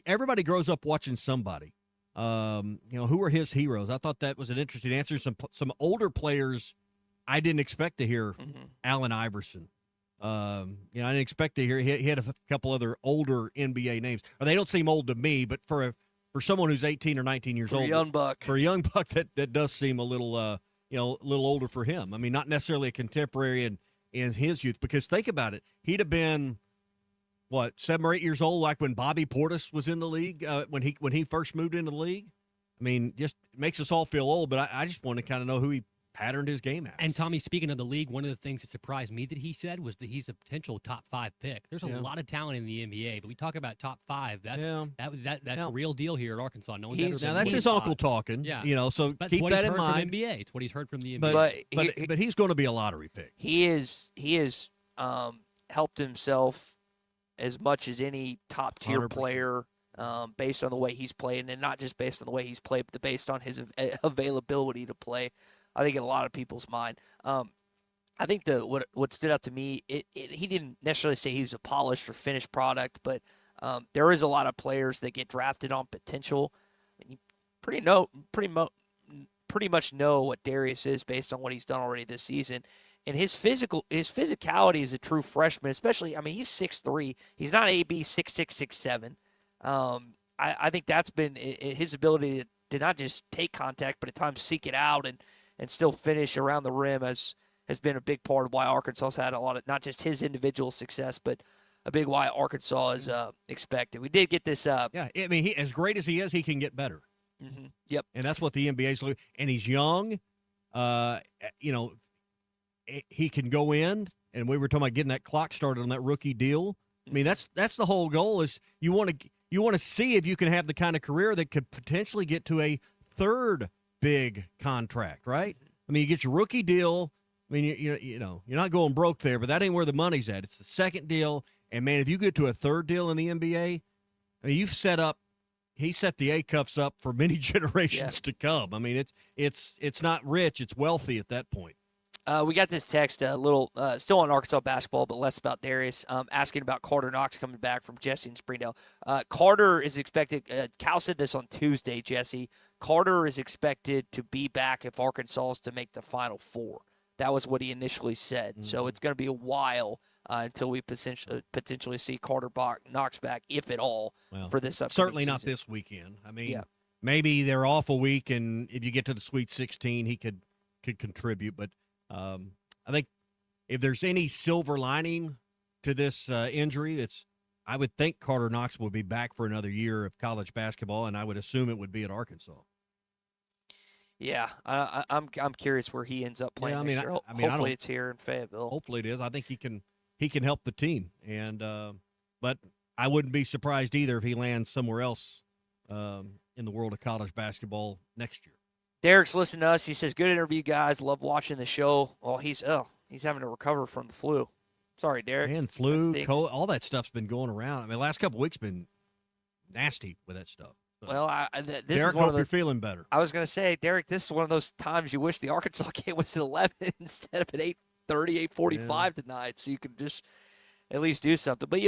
everybody grows up watching somebody. Who are his heroes? I thought that was an interesting answer. Some older players I didn't expect to hear. Allen Iverson. I didn't expect to hear. He had a couple other older NBA names. Or they don't seem old to me, but for someone who's 18 or 19 years old, for a young buck, that does seem a little, a little older for him. I mean, not necessarily a contemporary in his youth, because think about it. He'd have been, 7 or 8 years old, like when Bobby Portis was in the league, when he first moved into the league. I mean, just makes us all feel old, but I just want to kind of know who he patterned his game out. And Tommy, speaking of the league, one of the things that surprised me that he said was that he's a potential top 5 pick. There's a lot of talent in the NBA, but we talk about top 5. That's a real deal here at Arkansas. No one better than that's his uncle talking. Yeah, so that's keep that in mind. From NBA. It's what he's heard from the NBA. But he's going to be a lottery pick. He is helped himself as much as any top tier 100%. player based on the way he's played, and not just based on the way he's played, but based on his availability to play. I think in a lot of people's mind. I think what stood out to me, he didn't necessarily say he was a polished or finished product, but there is a lot of players that get drafted on potential. And you pretty much know what Darius is based on what he's done already this season. And his physicality as a true freshman, especially, I mean, he's 6'3". He's not AB 6'6", 6'7". I think that's been his ability to not just take contact, but at times seek it out and still finish around the rim has been a big part of why Arkansas has had a lot of, not just his individual success, but a big why Arkansas is expected. We did get this. Yeah, I mean, he, as great as he is, he can get better. Mm-hmm. Yep. And that's what the NBA's looking. And he's young. He can go in. And we were talking about getting that clock started on that rookie deal. I mean, that's the whole goal. Is you want to see if you can have the kind of career that could potentially get to a third big contract, right? I mean, you get your rookie deal. I mean, you're not going broke there, but that ain't where the money's at. It's the second deal. And man, if you get to a third deal in the NBA, I mean, he set the A-cuffs up for many generations to come. I mean, it's not rich, it's wealthy at that point. We got this text a little still on Arkansas basketball, but less about Darius, asking about Carter Knox coming back from Jesse in Springdale. Carter is expected, Cal said this on Tuesday, Jesse. Carter is expected to be back if Arkansas is to make the Final Four. That was what he initially said. Mm-hmm. So it's going to be a while until we potentially see Carter Knox back, if at all, for this upcoming certainly season. Not this weekend. I mean, maybe they're off a week, and if you get to the Sweet 16, he could contribute. But I think if there's any silver lining to this injury, I would think Carter Knox will be back for another year of college basketball, and I would assume it would be at Arkansas. Yeah, I'm curious where he ends up playing next year. Hopefully it's here in Fayetteville. Hopefully it is. I think he can help the team, and but I wouldn't be surprised either if he lands somewhere else in the world of college basketball next year. Derek's listening to us. He says, "Good interview, guys. Love watching the show." Well, he's having to recover from the flu. Sorry, Derek. And flu, cold, all that stuff's been going around. I mean, the last couple of weeks been nasty with that stuff. So, well, Derek, is one hope you're feeling better. I was going to say, Derek, this is one of those times you wish the Arkansas game was at 11 instead of at 8:30, 8:45 tonight, so you can just at least do something. But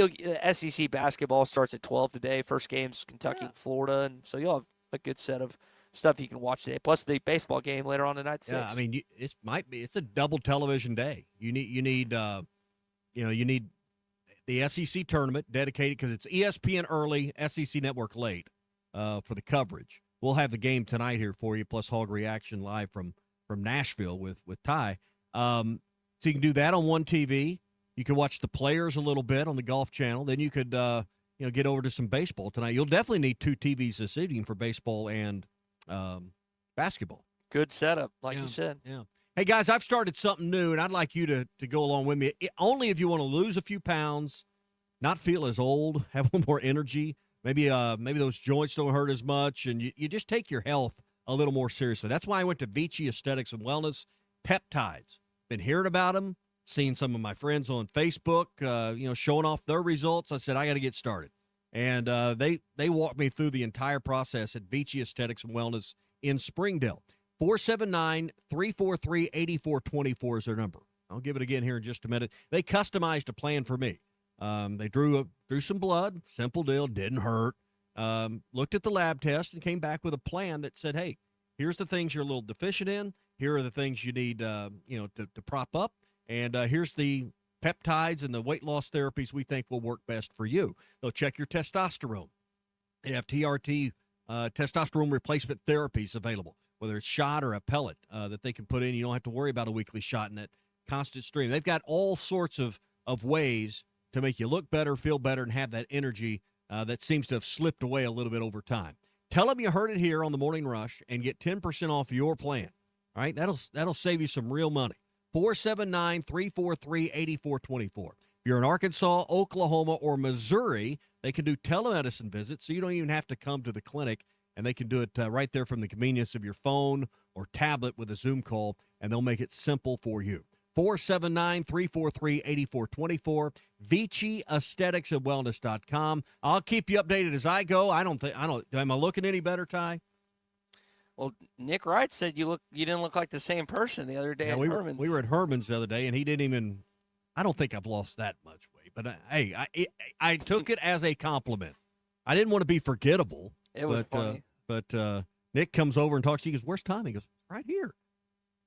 SEC basketball starts at 12 today. First game's Kentucky and Florida, and so you'll have a good set of stuff you can watch today. Plus the baseball game later on tonight. 6. Yeah, I mean, it's a double television day. You need the SEC tournament dedicated because it's ESPN early, SEC Network late for the coverage. We'll have the game tonight here for you, plus Hog Reaction live from Nashville with Ty. So you can do that on one TV. You can watch the players a little bit on the Golf Channel. Then you could get over to some baseball tonight. You'll definitely need 2 TVs this evening for baseball and basketball. Good setup, like you said. Yeah. Hey, guys, I've started something new, and I'd like you to go along with me. Only if you want to lose a few pounds, not feel as old, have a little more energy. Maybe those joints don't hurt as much, and you just take your health a little more seriously. That's why I went to Vici Aesthetics and Wellness. Peptides. Been hearing about them, seeing some of my friends on Facebook, showing off their results. I said, I got to get started. And they walked me through the entire process at Vici Aesthetics and Wellness in Springdale. 479-343-8424 is their number. I'll give it again here in just a minute. They customized a plan for me. They drew some blood, simple deal, didn't hurt. Looked at the lab test and came back with a plan that said, hey, here's the things you're a little deficient in. Here are the things you need, to prop up. And here's the peptides and the weight loss therapies we think will work best for you. They'll check your testosterone. They have TRT, testosterone replacement therapies available, whether it's shot or a pellet that they can put in. You don't have to worry about a weekly shot in that constant stream. They've got all sorts of ways to make you look better, feel better, and have that energy that seems to have slipped away a little bit over time. Tell them you heard it here on the Morning Rush and get 10% off your plan. All right, that'll save you some real money. 479-343-8424. If you're in Arkansas, Oklahoma, or Missouri, they can do telemedicine visits, so you don't even have to come to the clinic, and they can do it right there from the convenience of your phone or tablet with a Zoom call, and they'll make it simple for you. 479-343-8424. Vici Aesthetics and Wellness.com. I'll keep you updated as I go. Am I looking any better, Ty? Well, Nick Wright said you didn't look like the same person the other day at Herman's. We were at Herman's the other day, and he didn't even. I don't think I've lost that much weight, but I took it as a compliment. I didn't want to be forgettable. It was funny. But Nick comes over and talks to you. He goes, "Where's Tommy?" He goes, "Right here."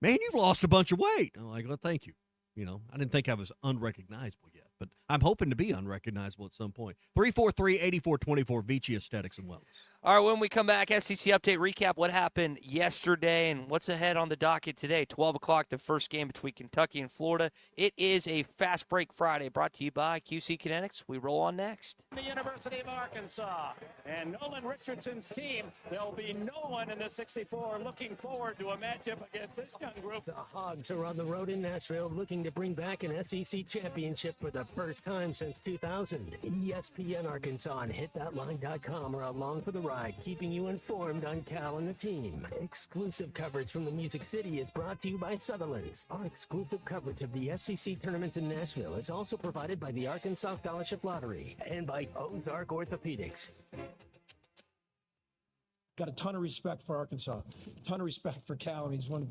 Man, you've lost a bunch of weight. I'm like, well, thank you. I didn't think I was unrecognizable yet, but I'm hoping to be unrecognizable at some point. 343-8424, Vici Aesthetics and Wellness. All right, when we come back, SEC update recap, what happened yesterday and what's ahead on the docket today. 12 o'clock, the first game between Kentucky and Florida. It is a Fast Break Friday brought to you by QC Kinetics. We roll on next. The University of Arkansas and Nolan Richardson's team. There'll be no one in the 64 looking forward to a matchup against this young group. The Hogs are on the road in Nashville looking to bring back an SEC championship for the first time since 2000. ESPN Arkansas and hitthatline.com are along for the ride, keeping you informed on Cal and the team. Exclusive coverage from the Music City is brought to you by Sutherland's. Our exclusive coverage of the SEC tournament in Nashville is also provided by the Arkansas Scholarship Lottery and by Ozark Orthopedics. Got a ton of respect for Arkansas, a ton of respect for Cal, and he's one of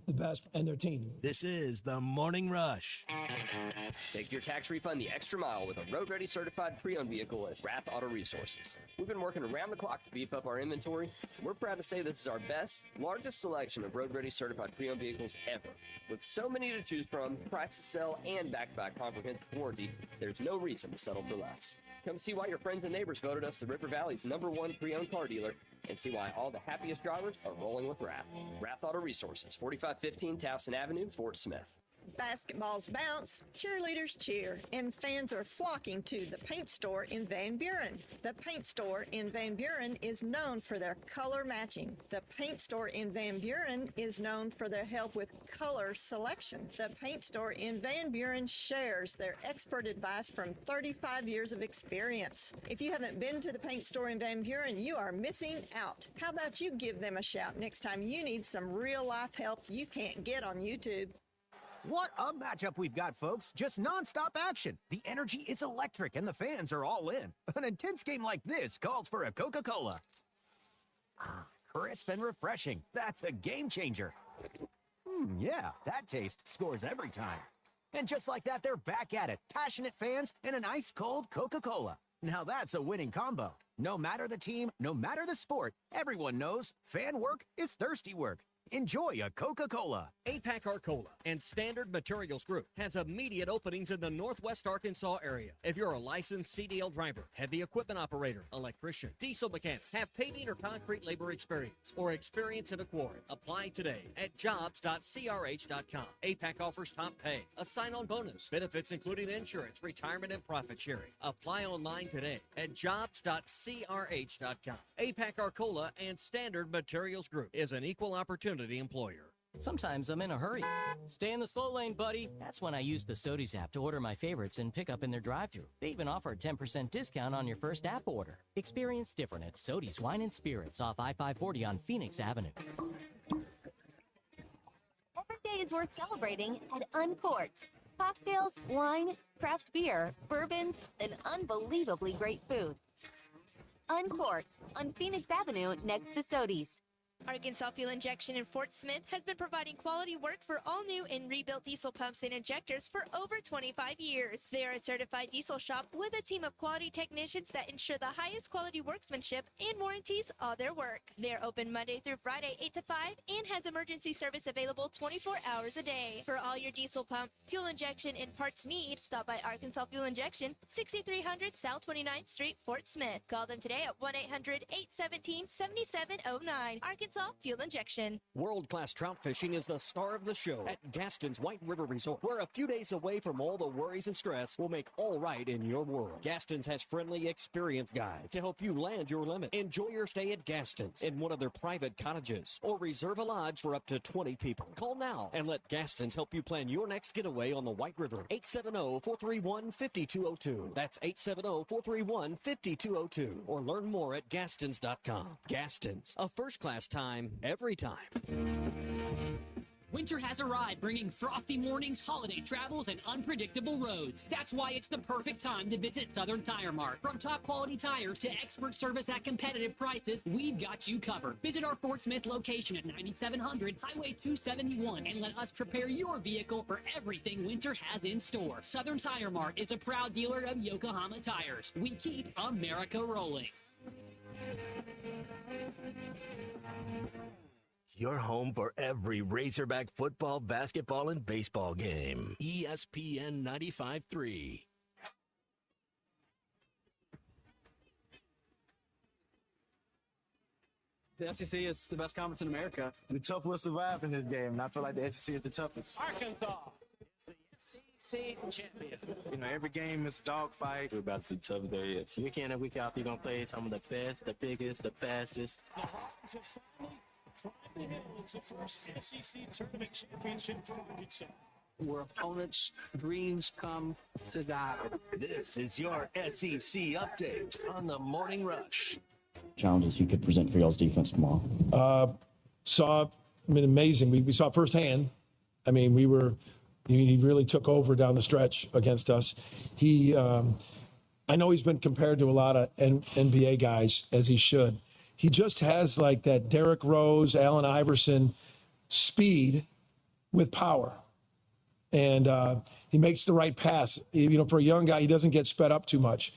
the best and their team. This is the Morning Rush. Take your tax refund the extra mile with a road-ready certified pre-owned vehicle at Rath Auto Resources. We've been working around the clock to beef up our inventory, and we're proud to say this is our best, largest selection of road-ready certified pre-owned vehicles ever. With so many to choose from, price to sell, and backed by a comprehensive warranty, there's no reason to settle for less. Come see why your friends and neighbors voted us the River Valley's #1 pre-owned car dealer, and see why all the happiest drivers are rolling with Rath. Rath Auto Resources, 4515 Towson Avenue, Fort Smith. Basketballs bounce, cheerleaders cheer, and fans are flocking to the paint store in Van Buren. The paint store in Van Buren is known for their color matching. The paint store in Van Buren is known for their help with color selection. The paint store in Van Buren shares their expert advice from 35 years of experience. If you haven't been to the paint store in Van Buren, you are missing out. How about you give them a shout next time you need some real-life help you can't get on YouTube? What a matchup we've got, folks. Just nonstop action. The energy is electric and the fans are all in. An intense game like this calls for a Coca-Cola. Crisp and refreshing. That's a game changer. Yeah, that taste scores every time. And just like that, they're back at it. Passionate fans and an ice-cold Coca-Cola. Now that's a winning combo. No matter the team, no matter the sport, everyone knows fan work is thirsty work. Enjoy a Coca-Cola. APAC Arcola and Standard Materials Group has immediate openings in the Northwest Arkansas area. If you're a licensed CDL driver, heavy equipment operator, electrician, diesel mechanic, have paving or concrete labor experience, or experience in a quarry, apply today at jobs.crh.com. APAC offers top pay, a sign-on bonus, benefits including insurance, retirement, and profit sharing. Apply online today at jobs.crh.com. APAC Arcola and Standard Materials Group is an equal opportunity employer. Sometimes I'm in a hurry. Stay in the slow lane, buddy. That's when I use the Sodies app to order my favorites and pick up in their drive-thru. They even offer a 10% discount on your first app order. Experience different at Sodies Wine and Spirits off I-540 on Phoenix Avenue. Every day is worth celebrating at Uncorked. Cocktails, wine, craft beer, bourbons, and unbelievably great food. Uncorked on Phoenix Avenue next to Sodies. Arkansas Fuel Injection in Fort Smith has been providing quality work for all new and rebuilt diesel pumps and injectors for over 25 years. They are a certified diesel shop with a team of quality technicians that ensure the highest quality workmanship and warranties all their work. They are open Monday through Friday 8 to 5 and has emergency service available 24 hours a day. For all your diesel pump, fuel injection, and parts need, stop by Arkansas Fuel Injection, 6300 South 29th Street, Fort Smith. Call them today at 1-800-817-7709. Arkansas Fuel Injection. World-class trout fishing is the star of the show at Gaston's White River Resort, where a few days away from all the worries and stress will make all right in your world. Gaston's has friendly, experienced guides to help you land your limit. Enjoy your stay at Gaston's in one of their private cottages, or reserve a lodge for up to 20 people. Call now and let Gaston's help you plan your next getaway on the White River. 870-431-5202. That's 870-431-5202. Or learn more at Gastons.com. Gaston's, a first-class time every time. Winter has arrived, bringing frosty mornings, holiday travels, and unpredictable roads. That's why it's the perfect time to visit Southern Tire Mart. From top quality tires to expert service at competitive prices, we've got you covered. Visit our Fort Smith location at 9700 Highway 271 and let us prepare your vehicle for everything winter has in store. Southern Tire Mart is a proud dealer of Yokohama tires. We keep America rolling. Your home for every Razorback football, basketball, and baseball game. ESPN 95.3. The SEC is the best conference in America. The tough will survive in this game, and I feel like the SEC is the toughest. Arkansas is the SEC champion. You know, every game is a dogfight. We're about to be tough there, yes. Week in and week out, you're going to play some of the best, the biggest, the fastest. The Hawks have finally climbed the hill. It's the first SEC tournament championship for Arkansas. Where opponents' dreams come to die. This is your SEC update on the Morning Rush. Challenges you could present for y'all's defense tomorrow? Amazing. We saw it firsthand. I mean, he really took over down the stretch against us. I know he's been compared to a lot of NBA guys, as he should. He just has like that Derrick Rose, Allen Iverson speed with power. And he makes the right pass. For a young guy, he doesn't get sped up too much.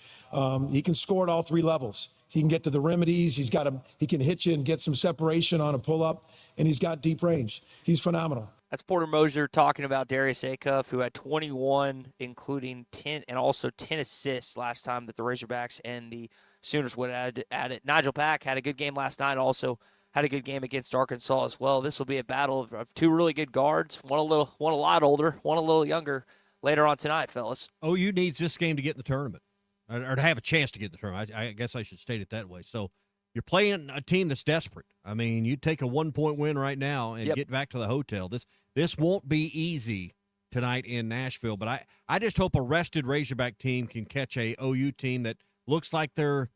He can score at all three levels. He can get to the remedies. He can hit you and get some separation on a pull-up, and he's got deep range. He's phenomenal. That's Porter Moser talking about Darius Acuff, who had 21, including 10 and also 10 assists last time that the Razorbacks and the Sooners would add it. Nigel Pack had a good game last night, also had a good game against Arkansas as well. This will be a battle of two really good guards, one a lot older, one a little younger later on tonight, fellas. OU needs this game to get in the tournament. Or to have a chance to get in the tournament. I guess I should state it that way. So you're playing a team that's desperate. I mean, you take a 1-point win right now and get back to the hotel. This won't be easy tonight in Nashville, but I just hope a rested Razorback team can catch a OU team that looks like they're,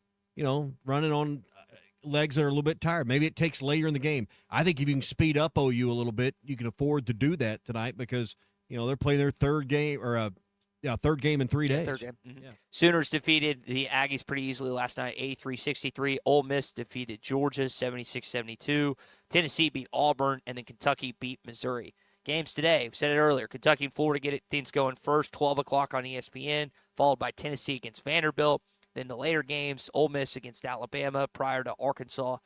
running on legs that are a little bit tired. Maybe it takes later in the game. I think if you can speed up OU a little bit, you can afford to do that tonight because, they're playing their third game third game in 3 days. Third game. Mm-hmm. Yeah. Sooners defeated the Aggies pretty easily last night, 83-63. Ole Miss defeated Georgia, 76-72. Tennessee beat Auburn, and then Kentucky beat Missouri. Games today, we said it earlier, Kentucky and Florida get things going first, 12 o'clock on ESPN, followed by Tennessee against Vanderbilt. Then the later games, Ole Miss against Alabama, prior to Arkansas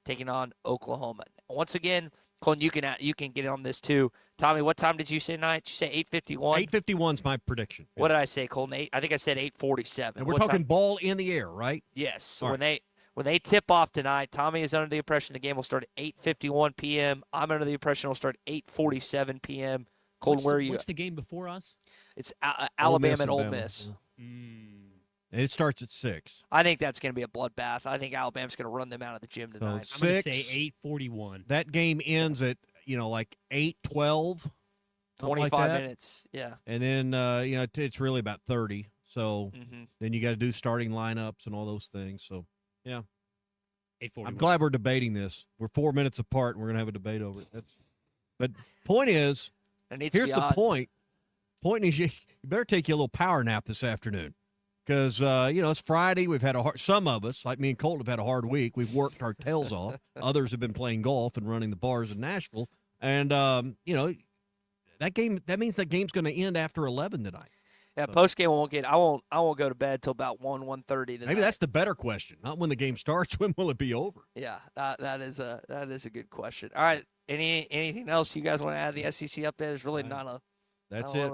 taking on Oklahoma. Once again, Colin, you can get on this too. Tommy, what time did you say tonight? Did you say 8:51? 8:51 is my prediction. What did I say, Colin? I think I said 8:47. And we're talking ball in the air, right? Yes. So when they tip off tonight, Tommy is under the impression the game will start at 8:51 p.m. I'm under the impression it'll start at 8:47 p.m. Colin, where are you? What's the game before us? It's Alabama and Ole Miss. And it starts at 6. I think that's going to be a bloodbath. I think Alabama's going to run them out of the gym tonight. So I'm going to say 8:41. That game ends at, like 8:12. 25 minutes, yeah. And then, it's really about 30. So then you got to do starting lineups and all those things. So, yeah. 8:41. I'm glad we're debating this. We're 4 minutes apart, and we're going to have a debate over it. But point is, here's the point. Point is, you better take you a little power nap this afternoon. Because, it's Friday. We've had some of us, like me and Colt, have had a hard week. We've worked our tails off. Others have been playing golf and running the bars in Nashville. And, that means that game's going to end after 11 tonight. Yeah, post game I won't go to bed till about 1:30 tonight. Maybe that's the better question. Not when the game starts. When will it be over? Yeah, that is a good question. All right, anything else you guys want to add to the SEC update? There's really not a. That's it.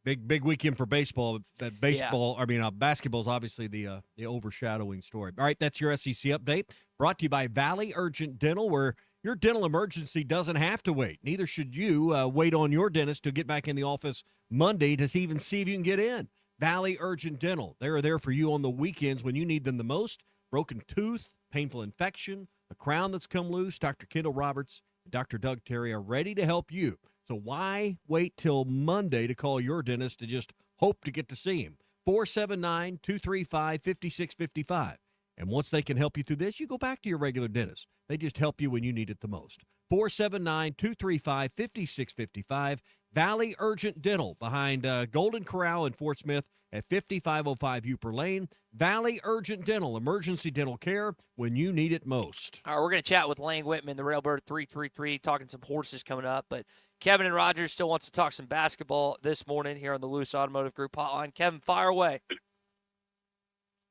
Big weekend for baseball. Basketball is obviously the overshadowing story. All right, that's your SEC update. Brought to you by Valley Urgent Dental, where your dental emergency doesn't have to wait. Neither should you wait on your dentist to get back in the office Monday to see if you can get in. Valley Urgent Dental. They are there for you on the weekends when you need them the most. Broken tooth, painful infection, a crown that's come loose. Dr. Kendall Roberts and Dr. Doug Terry are ready to help you. So why wait till Monday to call your dentist to just hope to get to see him? 479-235-5655. And once they can help you through this, you go back to your regular dentist. They just help you when you need it the most. 479-235-5655. Valley Urgent Dental behind Golden Corral in Fort Smith at 5505 Upper Lane. Valley Urgent Dental, emergency dental care when you need it most. All right, we're going to chat with Lane Whitman, the Railbird 333, talking some horses coming up. But Kevin and Rogers still wants to talk some basketball this morning here on the Lewis Automotive Group hotline. Kevin, fire away.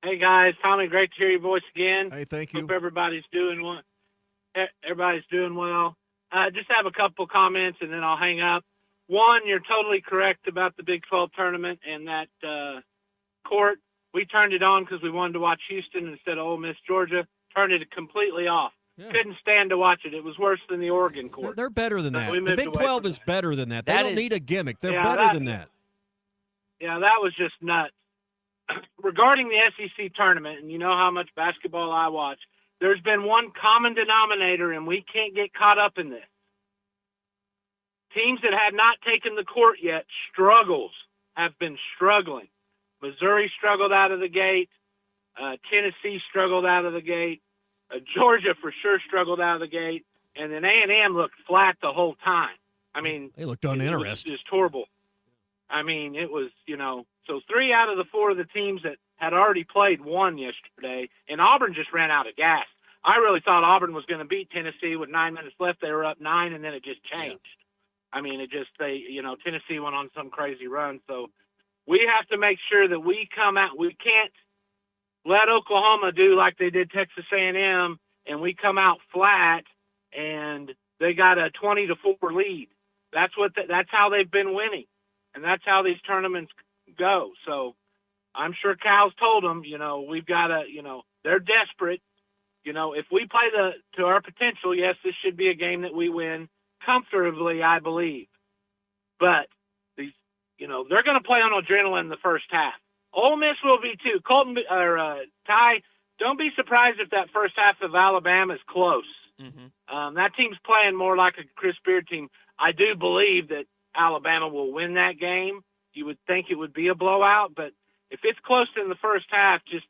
Hey, guys. Tommy, great to hear your voice again. Hey, thank you. Hope everybody's doing well. Just have a couple comments, and then I'll hang up. One, you're totally correct about the Big 12 tournament and that court. We turned it on because we wanted to watch Houston instead of Ole Miss, Georgia. Turned it completely off. Yeah. Couldn't stand to watch it. It was worse than the Oregon court. They're better than that. The Big 12 is better than that. They don't need a gimmick. They're better than that. Yeah, that was just nuts. Regarding the SEC tournament, and you know how much basketball I watch, there's been one common denominator, and we can't get caught up in this. Teams that have not taken the court yet have been struggling. Missouri struggled out of the gate. Tennessee struggled out of the gate. Georgia for sure struggled out of the gate. And then A&M looked flat the whole time. I mean, they looked uninterested. It was just horrible. I mean, it was, so 3 out of the 4 of the teams that had already played won yesterday, and Auburn just ran out of gas. I really thought Auburn was going to beat Tennessee with 9 minutes left. They were up 9, and then it just changed. Yeah. I mean, Tennessee went on some crazy run. So we have to make sure that we come out. We can't let Oklahoma do like they did Texas A&M, and we come out flat, and they got a 20-4 lead. That's how they've been winning, and that's how these tournaments go. So I'm sure Cal's told them, we've got to, they're desperate. If we play to our potential, yes, this should be a game that we win comfortably, I believe. But these, they're going to play on adrenaline in the first half. Ole Miss will be too. Ty, don't be surprised if that first half of Alabama is close. Mm-hmm. That team's playing more like a Chris Beard team. I do believe that Alabama will win that game. You would think it would be a blowout, but if it's close in the first half, just,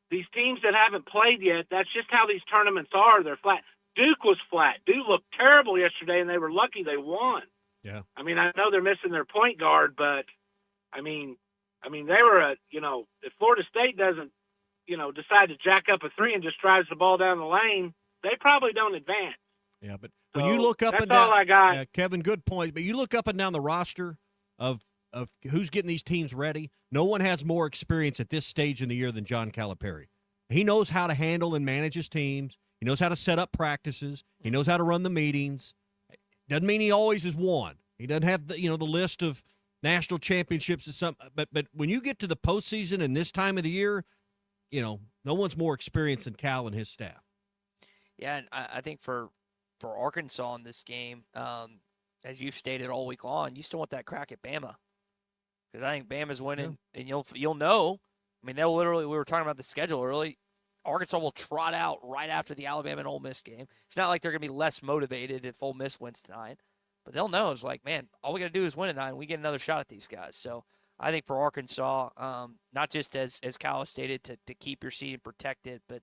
these teams that haven't played yet, that's just how these tournaments are. They're flat. Duke was flat. Duke looked terrible yesterday, and they were lucky they won. Yeah. I mean, I know they're missing their point guard, but, I mean, they were if Florida State doesn't, decide to jack up a 3 and just drives the ball down the lane, they probably don't advance. Yeah, but when you look up and down, all I got. Kevin, good point. But you look up and down the roster of who's getting these teams ready. No one has more experience at this stage in the year than John Calipari. He knows how to handle and manage his teams. He knows how to set up practices. He knows how to run the meetings. Doesn't mean he always has won. He doesn't have the list of national championships and something. But when you get to the postseason and this time of the year, no one's more experienced than Cal and his staff. Yeah, and I think for Arkansas in this game, as you've stated all week long, you still want that crack at Bama, because I think Bama's winning, and you'll know. I mean, they'll literally. We were talking about the schedule early. Arkansas will trot out right after the Alabama and Ole Miss game. It's not like they're going to be less motivated if Ole Miss wins tonight, but they'll know. It's like, man, all we got to do is win tonight, and we get another shot at these guys. So I think for Arkansas, not just as Cal stated, to keep your seed and protect it, but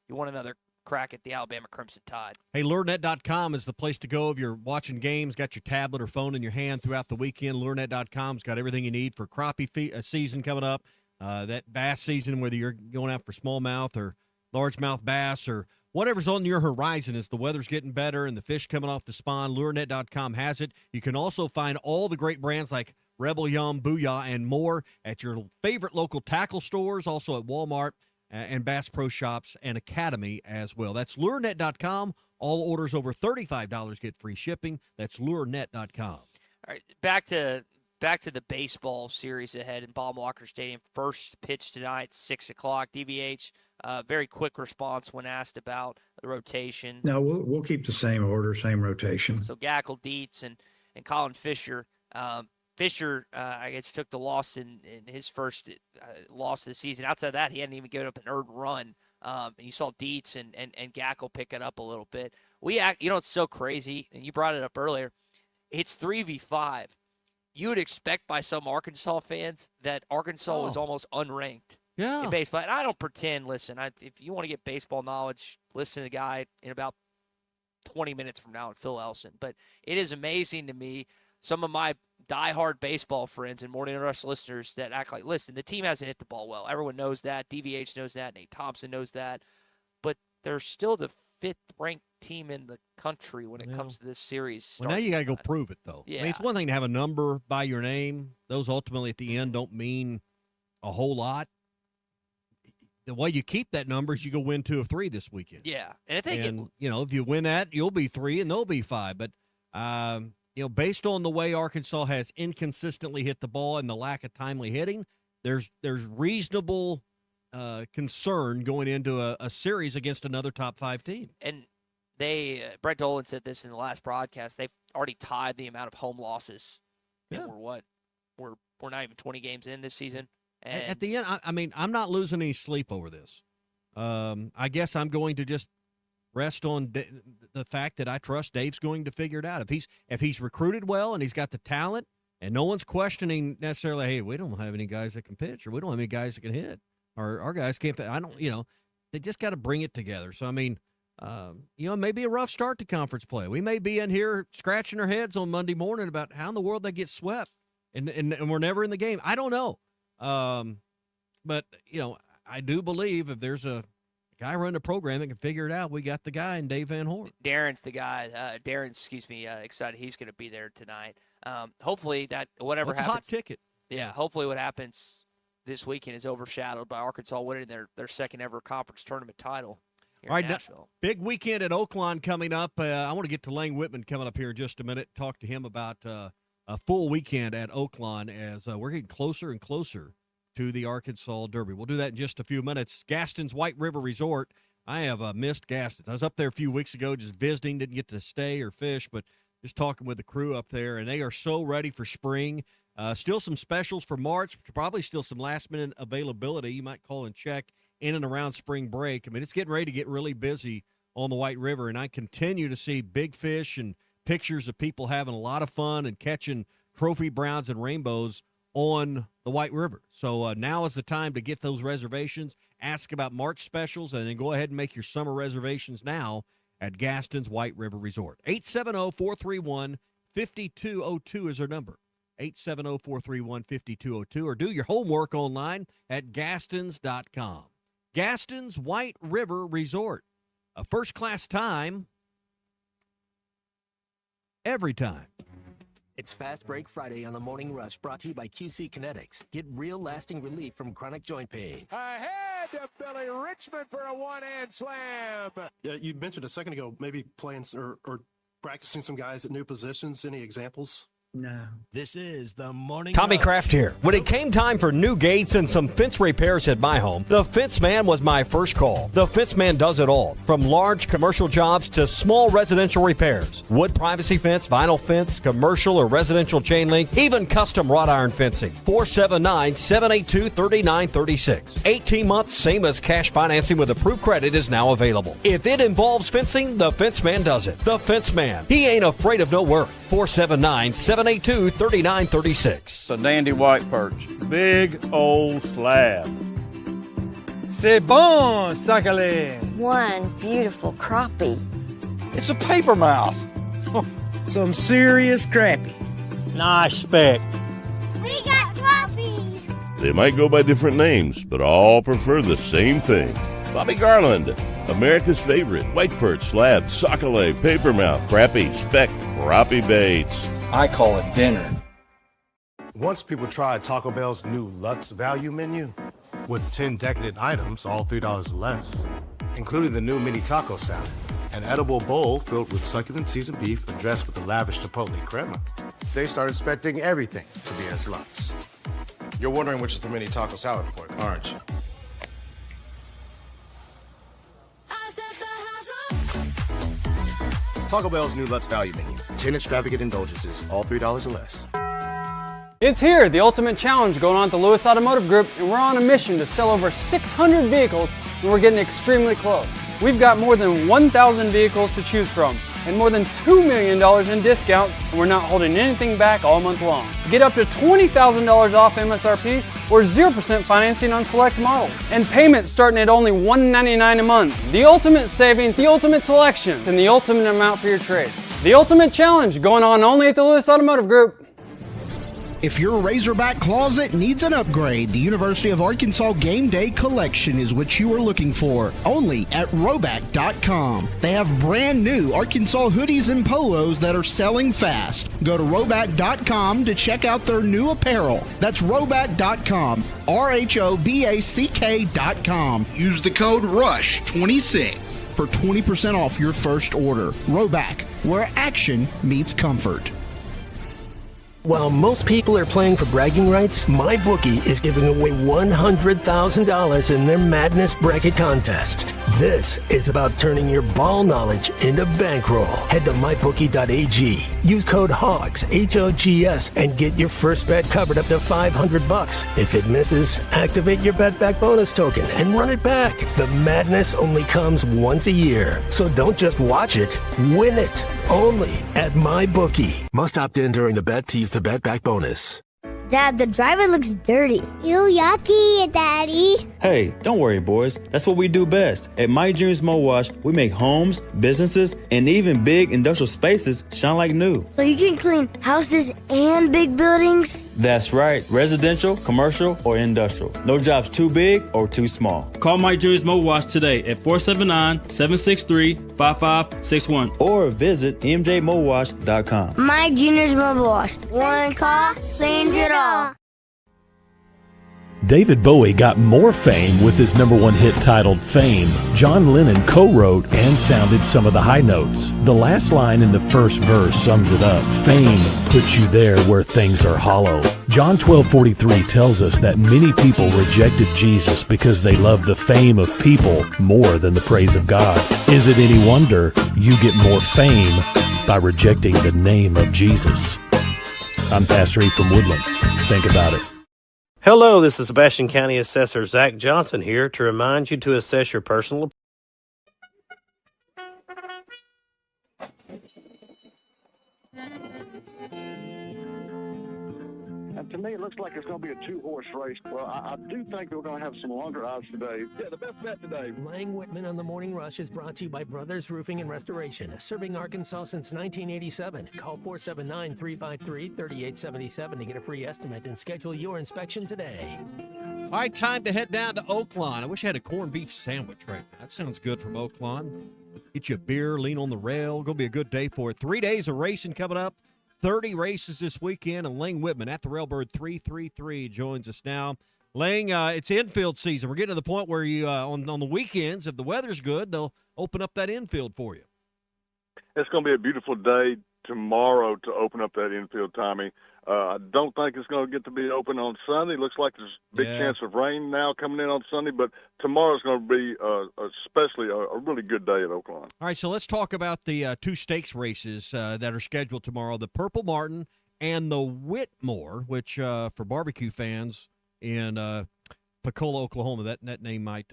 you want another crack at the Alabama Crimson Tide. Hey, LureNet.com is the place to go if you're watching games, got your tablet or phone in your hand throughout the weekend. LureNet.com's got everything you need for crappie season coming up, that bass season, whether you're going out for smallmouth or largemouth bass or whatever's on your horizon as the weather's getting better and the fish coming off the spawn. LureNet.com has it. You can also find all the great brands like Rebel Yum, Booyah, and more at your favorite local tackle stores, also at Walmart and Bass Pro Shops and Academy as well. That's LureNet.com. All orders over $35 get free shipping. That's LureNet.com. All right, back to the baseball series ahead in Baum-Walker Stadium. First pitch tonight, 6 o'clock. DVH, very quick response when asked about the rotation. No, we'll keep the same order, same rotation. So Gackle, Dietz, and Colin Fisher. Fisher, I guess, took the loss in his first loss of the season. Outside of that, he hadn't even given up an earned run. And you saw Dietz and Gackle pick it up a little bit. It's so crazy, and you brought it up earlier. It's 3v5. You would expect by some Arkansas fans that Arkansas was almost unranked. in baseball. And I don't pretend. Listen, if you want to get baseball knowledge, listen to the guy in about 20 minutes from now at Phil Elson. But it is amazing to me, some of my diehard baseball friends and Morning Rush listeners that act like, listen, the team hasn't hit the ball well. Everyone knows that. DVH knows that. Nate Thompson knows that. But they're still the 5th-ranked team in the country when it comes to this series. Well, now you got to go prove it, though. Yeah. I mean, it's one thing to have a number by your name. Those ultimately at the end don't mean a whole lot. The way you keep that number is you go win 2 of 3 this weekend. Yeah. And I think if you win that, you'll be 3 and they'll be 5. But, based on the way Arkansas has inconsistently hit the ball and the lack of timely hitting, there's reasonable concern going into a series against another top 5 team. And Brett Dolan said this in the last broadcast, they've already tied the amount of home losses. Yeah. And we're not even 20 games in this season. And at the end, I'm not losing any sleep over this. I guess I'm going to just rest on the fact that I trust Dave's going to figure it out. If he's recruited well and he's got the talent, and no one's questioning necessarily, hey, we don't have any guys that can pitch, or we don't have any guys that can hit, or our guys can't. They just got to bring it together. So it may be a rough start to conference play. We may be in here scratching our heads on Monday morning about how in the world they get swept, and we're never in the game. I don't know. But I do believe if there's a guy running a program that can figure it out, we got the guy in Dave Van Horn. Darren's the guy. Excited he's going to be there tonight. Hopefully that whatever happens. Hot ticket. Yeah, hopefully what happens this weekend is overshadowed by Arkansas winning their second ever conference tournament title here in Nashville. Big weekend at Oakland coming up. I want to get to Lane Whitman coming up here in just a minute, talk to him about a full weekend at Oakland as we're getting closer and closer to the Arkansas Derby. We'll do that in just a few minutes. Gaston's White River Resort. I have missed Gaston's. I was up there a few weeks ago just visiting, didn't get to stay or fish, but just talking with the crew up there, and they are so ready for spring. Still some specials for March, probably still some last-minute availability. You might call and check in and around spring break. I mean, it's getting ready to get really busy on the White River, and I continue to see big fish and pictures of people having a lot of fun and catching trophy browns and rainbows on the White River. So now is the time to get those reservations, ask about March specials, and then go ahead and make your summer reservations now at Gaston's White River Resort. 870-431-5202 is their number. 870-431-5202, or do your homework online at gastons.com. Gaston's White River Resort. A first-class time every time. It's Fast Break Friday on the Morning Rush, brought to you by QC Kinetics. Get real lasting relief from chronic joint pain. Ahead to Billy Richmond for a one-hand slam. Yeah, you mentioned a second ago maybe playing or practicing some guys at new positions. Any examples? No. This is the Morning Tommy Rush. Kraft here. When it came time for new gates and some fence repairs at my home, the Fence Man was my first call. The Fence Man does it all, from large commercial jobs to small residential repairs. Wood privacy fence, vinyl fence, commercial or residential chain link, even custom wrought iron fencing. 479-782-3936. 18 months, same as cash financing with approved credit is now available. If it involves fencing, the Fence Man does it. The Fence Man. He ain't afraid of no work. 479-782-3936. It's a dandy white perch. Big old slab. C'est bon, sacalé. One beautiful crappie. It's a paper mouth. Some serious crappie. Nice speck. We got crappies. They might go by different names, but all prefer the same thing. Bobby Garland, America's favorite white perch, slab, sockeye, papermouth, crappie, speck, crappie baits. I call it dinner. Once people tried Taco Bell's new Lux value menu with 10 decadent items, all $3 or less, including the new mini taco salad, an edible bowl filled with succulent seasoned beef and dressed with a lavish chipotle crema, they started expecting everything to be as Lux. You're wondering which is the mini taco salad for you, aren't you? Taco Bell's new Lux value menu. 10 extravagant indulgences, all $3 or less. It's here, the ultimate challenge going on at the Lewis Automotive Group, and we're on a mission to sell over 600 vehicles, and we're getting extremely close. We've got more than 1,000 vehicles to choose from, and more than $2 million in discounts, and we're not holding anything back all month long. Get up to $20,000 off MSRP or 0% financing on select models. And payments starting at only $199 a month. The ultimate savings, the ultimate selection, and the ultimate amount for your trade. The ultimate challenge going on only at the Lewis Automotive Group. If your Razorback closet needs an upgrade, the University of Arkansas Game Day Collection is what you are looking for. Only at Roback.com. They have brand new Arkansas hoodies and polos that are selling fast. Go to Roback.com to check out their new apparel. That's Roback.com. RHOBACK.com. Use the code RUSH26 for 20% off your first order. Roback, where action meets comfort. While most people are playing for bragging rights, MyBookie is giving away $100,000 in their Madness Bracket Contest. This is about turning your ball knowledge into bankroll. Head to mybookie.ag. Use code HOGS, H-O-G-S, and get your first bet covered up to $500. If it misses, activate your Bet Back bonus token and run it back. The madness only comes once a year, so don't just watch it, win it. Only at MyBookie. Must opt in during the bet. Tease the Bet Back bonus. Dad, the driver looks dirty. Ew, yucky, Daddy. Hey, don't worry, boys. That's what we do best. At My Dreams Mo Wash, we make homes, businesses, and even big industrial spaces shine like new. So you can clean houses and big buildings? That's right. Residential, commercial, or industrial. No job's too big or too small. Call My Dreams Mo Wash today at 479-763-5561 or visit mjmowash.com. My Junior's Mobile Wash. One call cleans it all. David Bowie got more fame with his #1 hit titled Fame. John Lennon co-wrote and sounded some of the high notes. The last line in the first verse sums it up. Fame puts you there where things are hollow. John 12:43 tells us that many people rejected Jesus because they love the fame of people more than the praise of God. Is it any wonder you get more fame by rejecting the name of Jesus? I'm Pastor E from Woodland. Think about it. Hello, this is Sebastian County Assessor Zach Johnson here to remind you to assess your personal. And to me, it looks like it's going to be a two-horse race. Well, I do think we're going to have some longer odds today. Yeah, the best bet today. Lang Whitman on the Morning Rush is brought to you by Brothers Roofing and Restoration, serving Arkansas since 1987. Call 479-353-3877 to get a free estimate and schedule your inspection today. All right, time to head down to Oaklawn. I wish I had a corned beef sandwich right now. That sounds good from Oaklawn. Get you a beer, lean on the rail. Going to be a good day for it. 3 days of racing coming up. 30 races this weekend, and Lang Whitman at the Railbird 333 joins us now. Lang, it's infield season. We're getting to the point where you on the weekends, if the weather's good, they'll open up that infield for you. It's going to be a beautiful day tomorrow to open up that infield, Tommy. I don't think it's going to get to be open on Sunday. Looks like there's a big chance of rain now coming in on Sunday, but tomorrow's going to be especially a really good day at Oaklawn. All right, so let's talk about the two stakes races that are scheduled tomorrow, the Purple Martin and the Whitmore, which for barbecue fans in Pecola, Oklahoma, that name might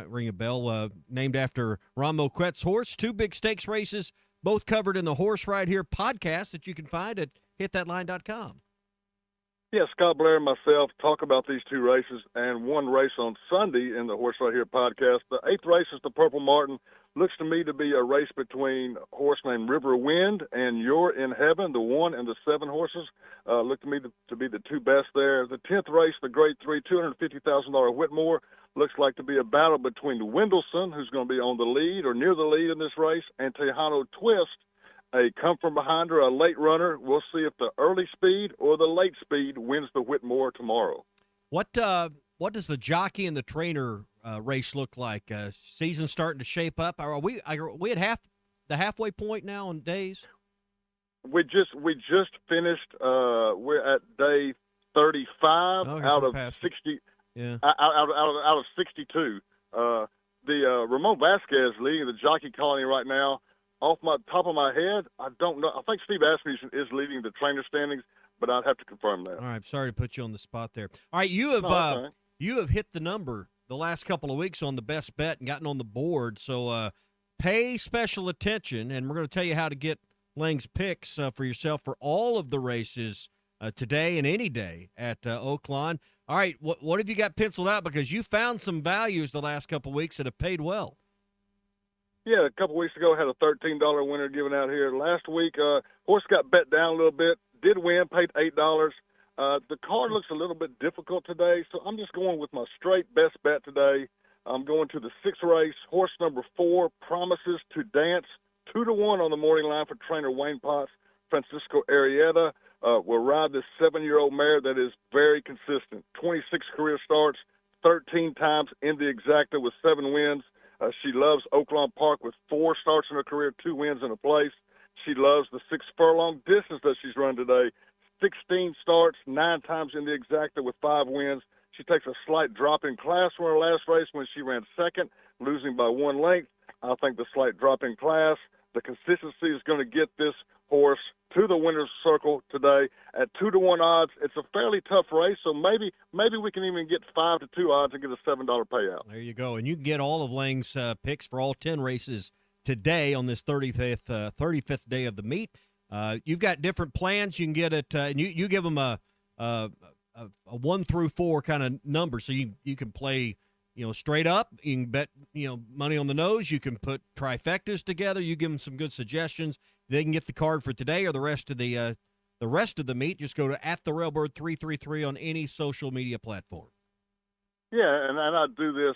ring a bell, named after Ron Moquette's horse. Two big stakes races, both covered in the Horse Right Here podcast that you can find at hitthatline.com. Yeah, Scott Blair and myself talk about these two races and one race on Sunday in the Horse Right Here podcast. The 8th race is the Purple Martin. Looks to me to be a race between a horse named River Wind and You're in Heaven, the 1 and the 7 horses. Look to me to be the two best there. The 10th race, the Grade 3, $250,000 Whitmore. Looks like to be a battle between Wendelson, who's going to be on the lead or near the lead in this race, and Tejano Twist, a come-from-behinder, a late runner. We'll see if the early speed or the late speed wins the Whitmore tomorrow. What does the jockey and the trainer race look like? Season starting to shape up. Are we at the halfway point now on days? We just finished. We're at day 35 out of 60. Yeah. Out of 62. The Ramon Vasquez leading the jockey colony right now. Off my top of my head, I don't know. I think Steve Asmussen is leading the trainer standings, but I'd have to confirm that. All right, sorry to put you on the spot there. All right, you have hit the number the last couple of weeks on the best bet and gotten on the board. So pay special attention, and we're going to tell you how to get Lang's picks for yourself for all of the races today and any day at Oaklawn. All right, what have you got penciled out? Because you found some values the last couple of weeks that have paid well. Yeah, a couple weeks ago, I had a $13 winner given out here. Last week, horse got bet down a little bit, did win, paid $8. The card looks a little bit difficult today, so I'm just going with my straight best bet today. I'm going to the 6th race. Horse number 4, Promises to Dance, 2-1 on the morning line for trainer Wayne Potts. Francisco Arrieta will ride this 7-year-old mare that is very consistent. 26 career starts, 13 times in the exacta with 7 wins. She loves Oaklawn Park with 4 starts in her career, 2 wins and a place. She loves the 6 furlong distance that she's run today. 16 starts, 9 times in the exacta with 5 wins. She takes a slight drop in class from her last race when she ran second, losing by 1 length. I think the slight drop in class, the consistency is going to get this horse to the winner's circle today at 2-1 odds. It's a fairly tough race, so maybe we can even get 5-2 odds and get a $7 payout. There you go, and you can get all of Lang's picks for all 10 races today on this 35th day of the meet. You've got different plans. You can get it, and you give them a 1 through 4 kind of number, so you can play, straight up. You can bet, money on the nose. You can put trifectas together. You give them some good suggestions. They can get the card for today or the rest of the meet. Just go to @TheRailbird333 on any social media platform. Yeah, and I do this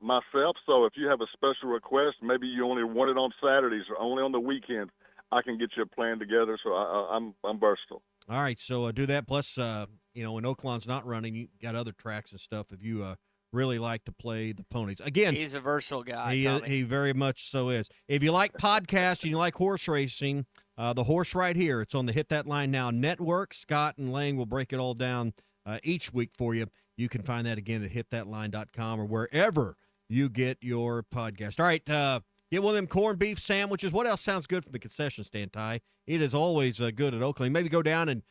myself. So if you have a special request, maybe you only want it on Saturdays or only on the weekends, I can get you a plan together. So I'm versatile. All right, so do that. Plus, when Oaklawn's not running, you got other tracks and stuff. If you really like to play the ponies, again, he's a versatile guy. He very much so is. If you like podcasts and you like horse racing, the Horse Right Here, it's on the Hit That Line Now network. Scott and Lang will break it all down each week for you. You can find that again at hitthatline.com or wherever you get your podcast. All right, get one of them corned beef sandwiches. What else sounds good from the concession stand, Ty? It is always good at Oakland. Maybe go down and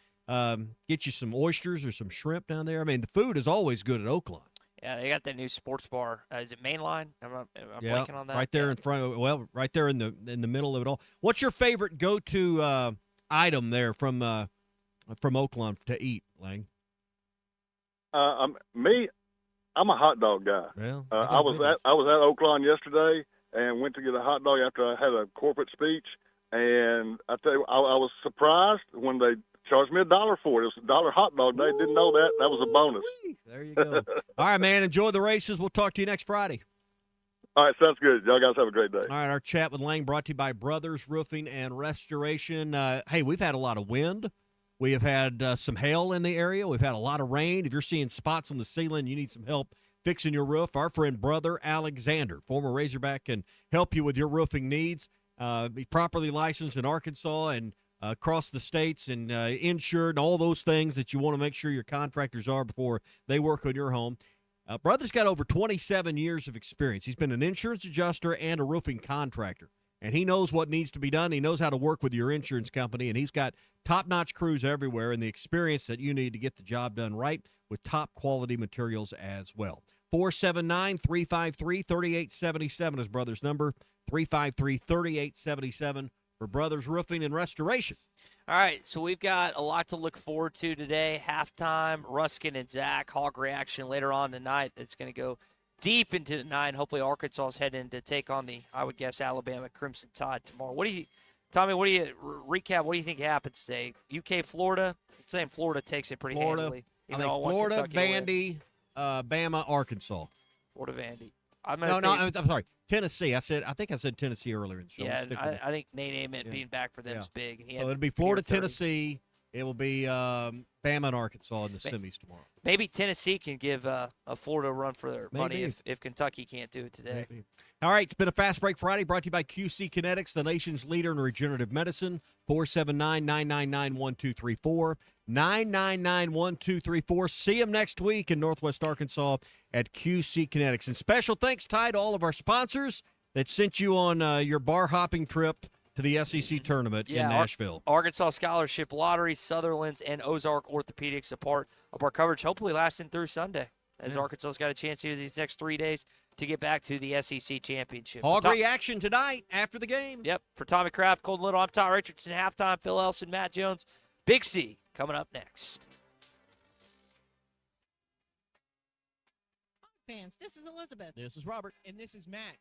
get you some oysters or some shrimp down there. I mean, the food is always good at Oakland. Yeah, they got that new sports bar. Is it Mainline? I'm blanking on that. Right there in front of it. Well, right there in the middle of it all. What's your favorite go-to item there from Oakland to eat, Lang? I'm a hot dog guy. Well, I was at Oaklawn yesterday and went to get a hot dog after I had a corporate speech, and I tell you, I was surprised when they charged me $1 for it. It was $1 hot dog day. Didn't know that. That was a bonus. There you go. All right, man. Enjoy the races. We'll talk to you next Friday. All right, sounds good. Y'all guys have a great day. All right, our chat with Lang brought to you by Brothers Roofing and Restoration. Hey, we've had a lot of wind. We have had some hail in the area. We've had a lot of rain. If you're seeing spots on the ceiling, you need some help fixing your roof. Our friend Brother Alexander, former Razorback, can help you with your roofing needs. Be properly licensed in Arkansas and across the states and insured and all those things that you want to make sure your contractors are before they work on your home. Brother's got over 27 years of experience. He's been an insurance adjuster and a roofing contractor, and he knows what needs to be done. He knows how to work with your insurance company, and he's got top-notch crews everywhere and the experience that you need to get the job done right with top-quality materials as well. 479-353-3877 is Brother's number, 353-3877 for Brothers Roofing and Restoration. All right, so we've got a lot to look forward to today. Halftime, Ruskin and Zach, Hog Reaction later on tonight. It's going to go deep into the night. Hopefully Arkansas is heading to take on the, I would guess, Alabama Crimson Tide tomorrow. Tommy, what do you think happens today? UK, Florida? I'm saying Florida takes it pretty handily. I think Florida, Vandy, Bama, Arkansas. Florida, Vandy. I'm sorry. Tennessee. I think I said Tennessee earlier in the show. Yeah, I think Nate Ament being back for them is big. So it'll be Florida, Tennessee. It will be Bama and Arkansas in the semis tomorrow. Maybe Tennessee can give a Florida a run for their money if Kentucky can't do it today. Maybe. All right, it's been a Fast Break Friday brought to you by QC Kinetics, the nation's leader in regenerative medicine. 479-999-1234. 999-1234. See them next week in Northwest Arkansas at QC Kinetics. And special thanks, Ty, to all of our sponsors that sent you on your bar hopping trip to the SEC tournament in Nashville. Arkansas Scholarship Lottery, Sutherland's, and Ozark Orthopedics, a part of our coverage, hopefully lasting through Sunday. as Arkansas's got a chance here these next 3 days to get back to the SEC championship. Hog reaction tonight after the game. Yep. For Tommy Kraft, Colton Little, I'm Todd Richardson. Halftime, Phil Elson, Matt Jones. Big C coming up next. Fans, this is Elizabeth. This is Robert. And this is Matt.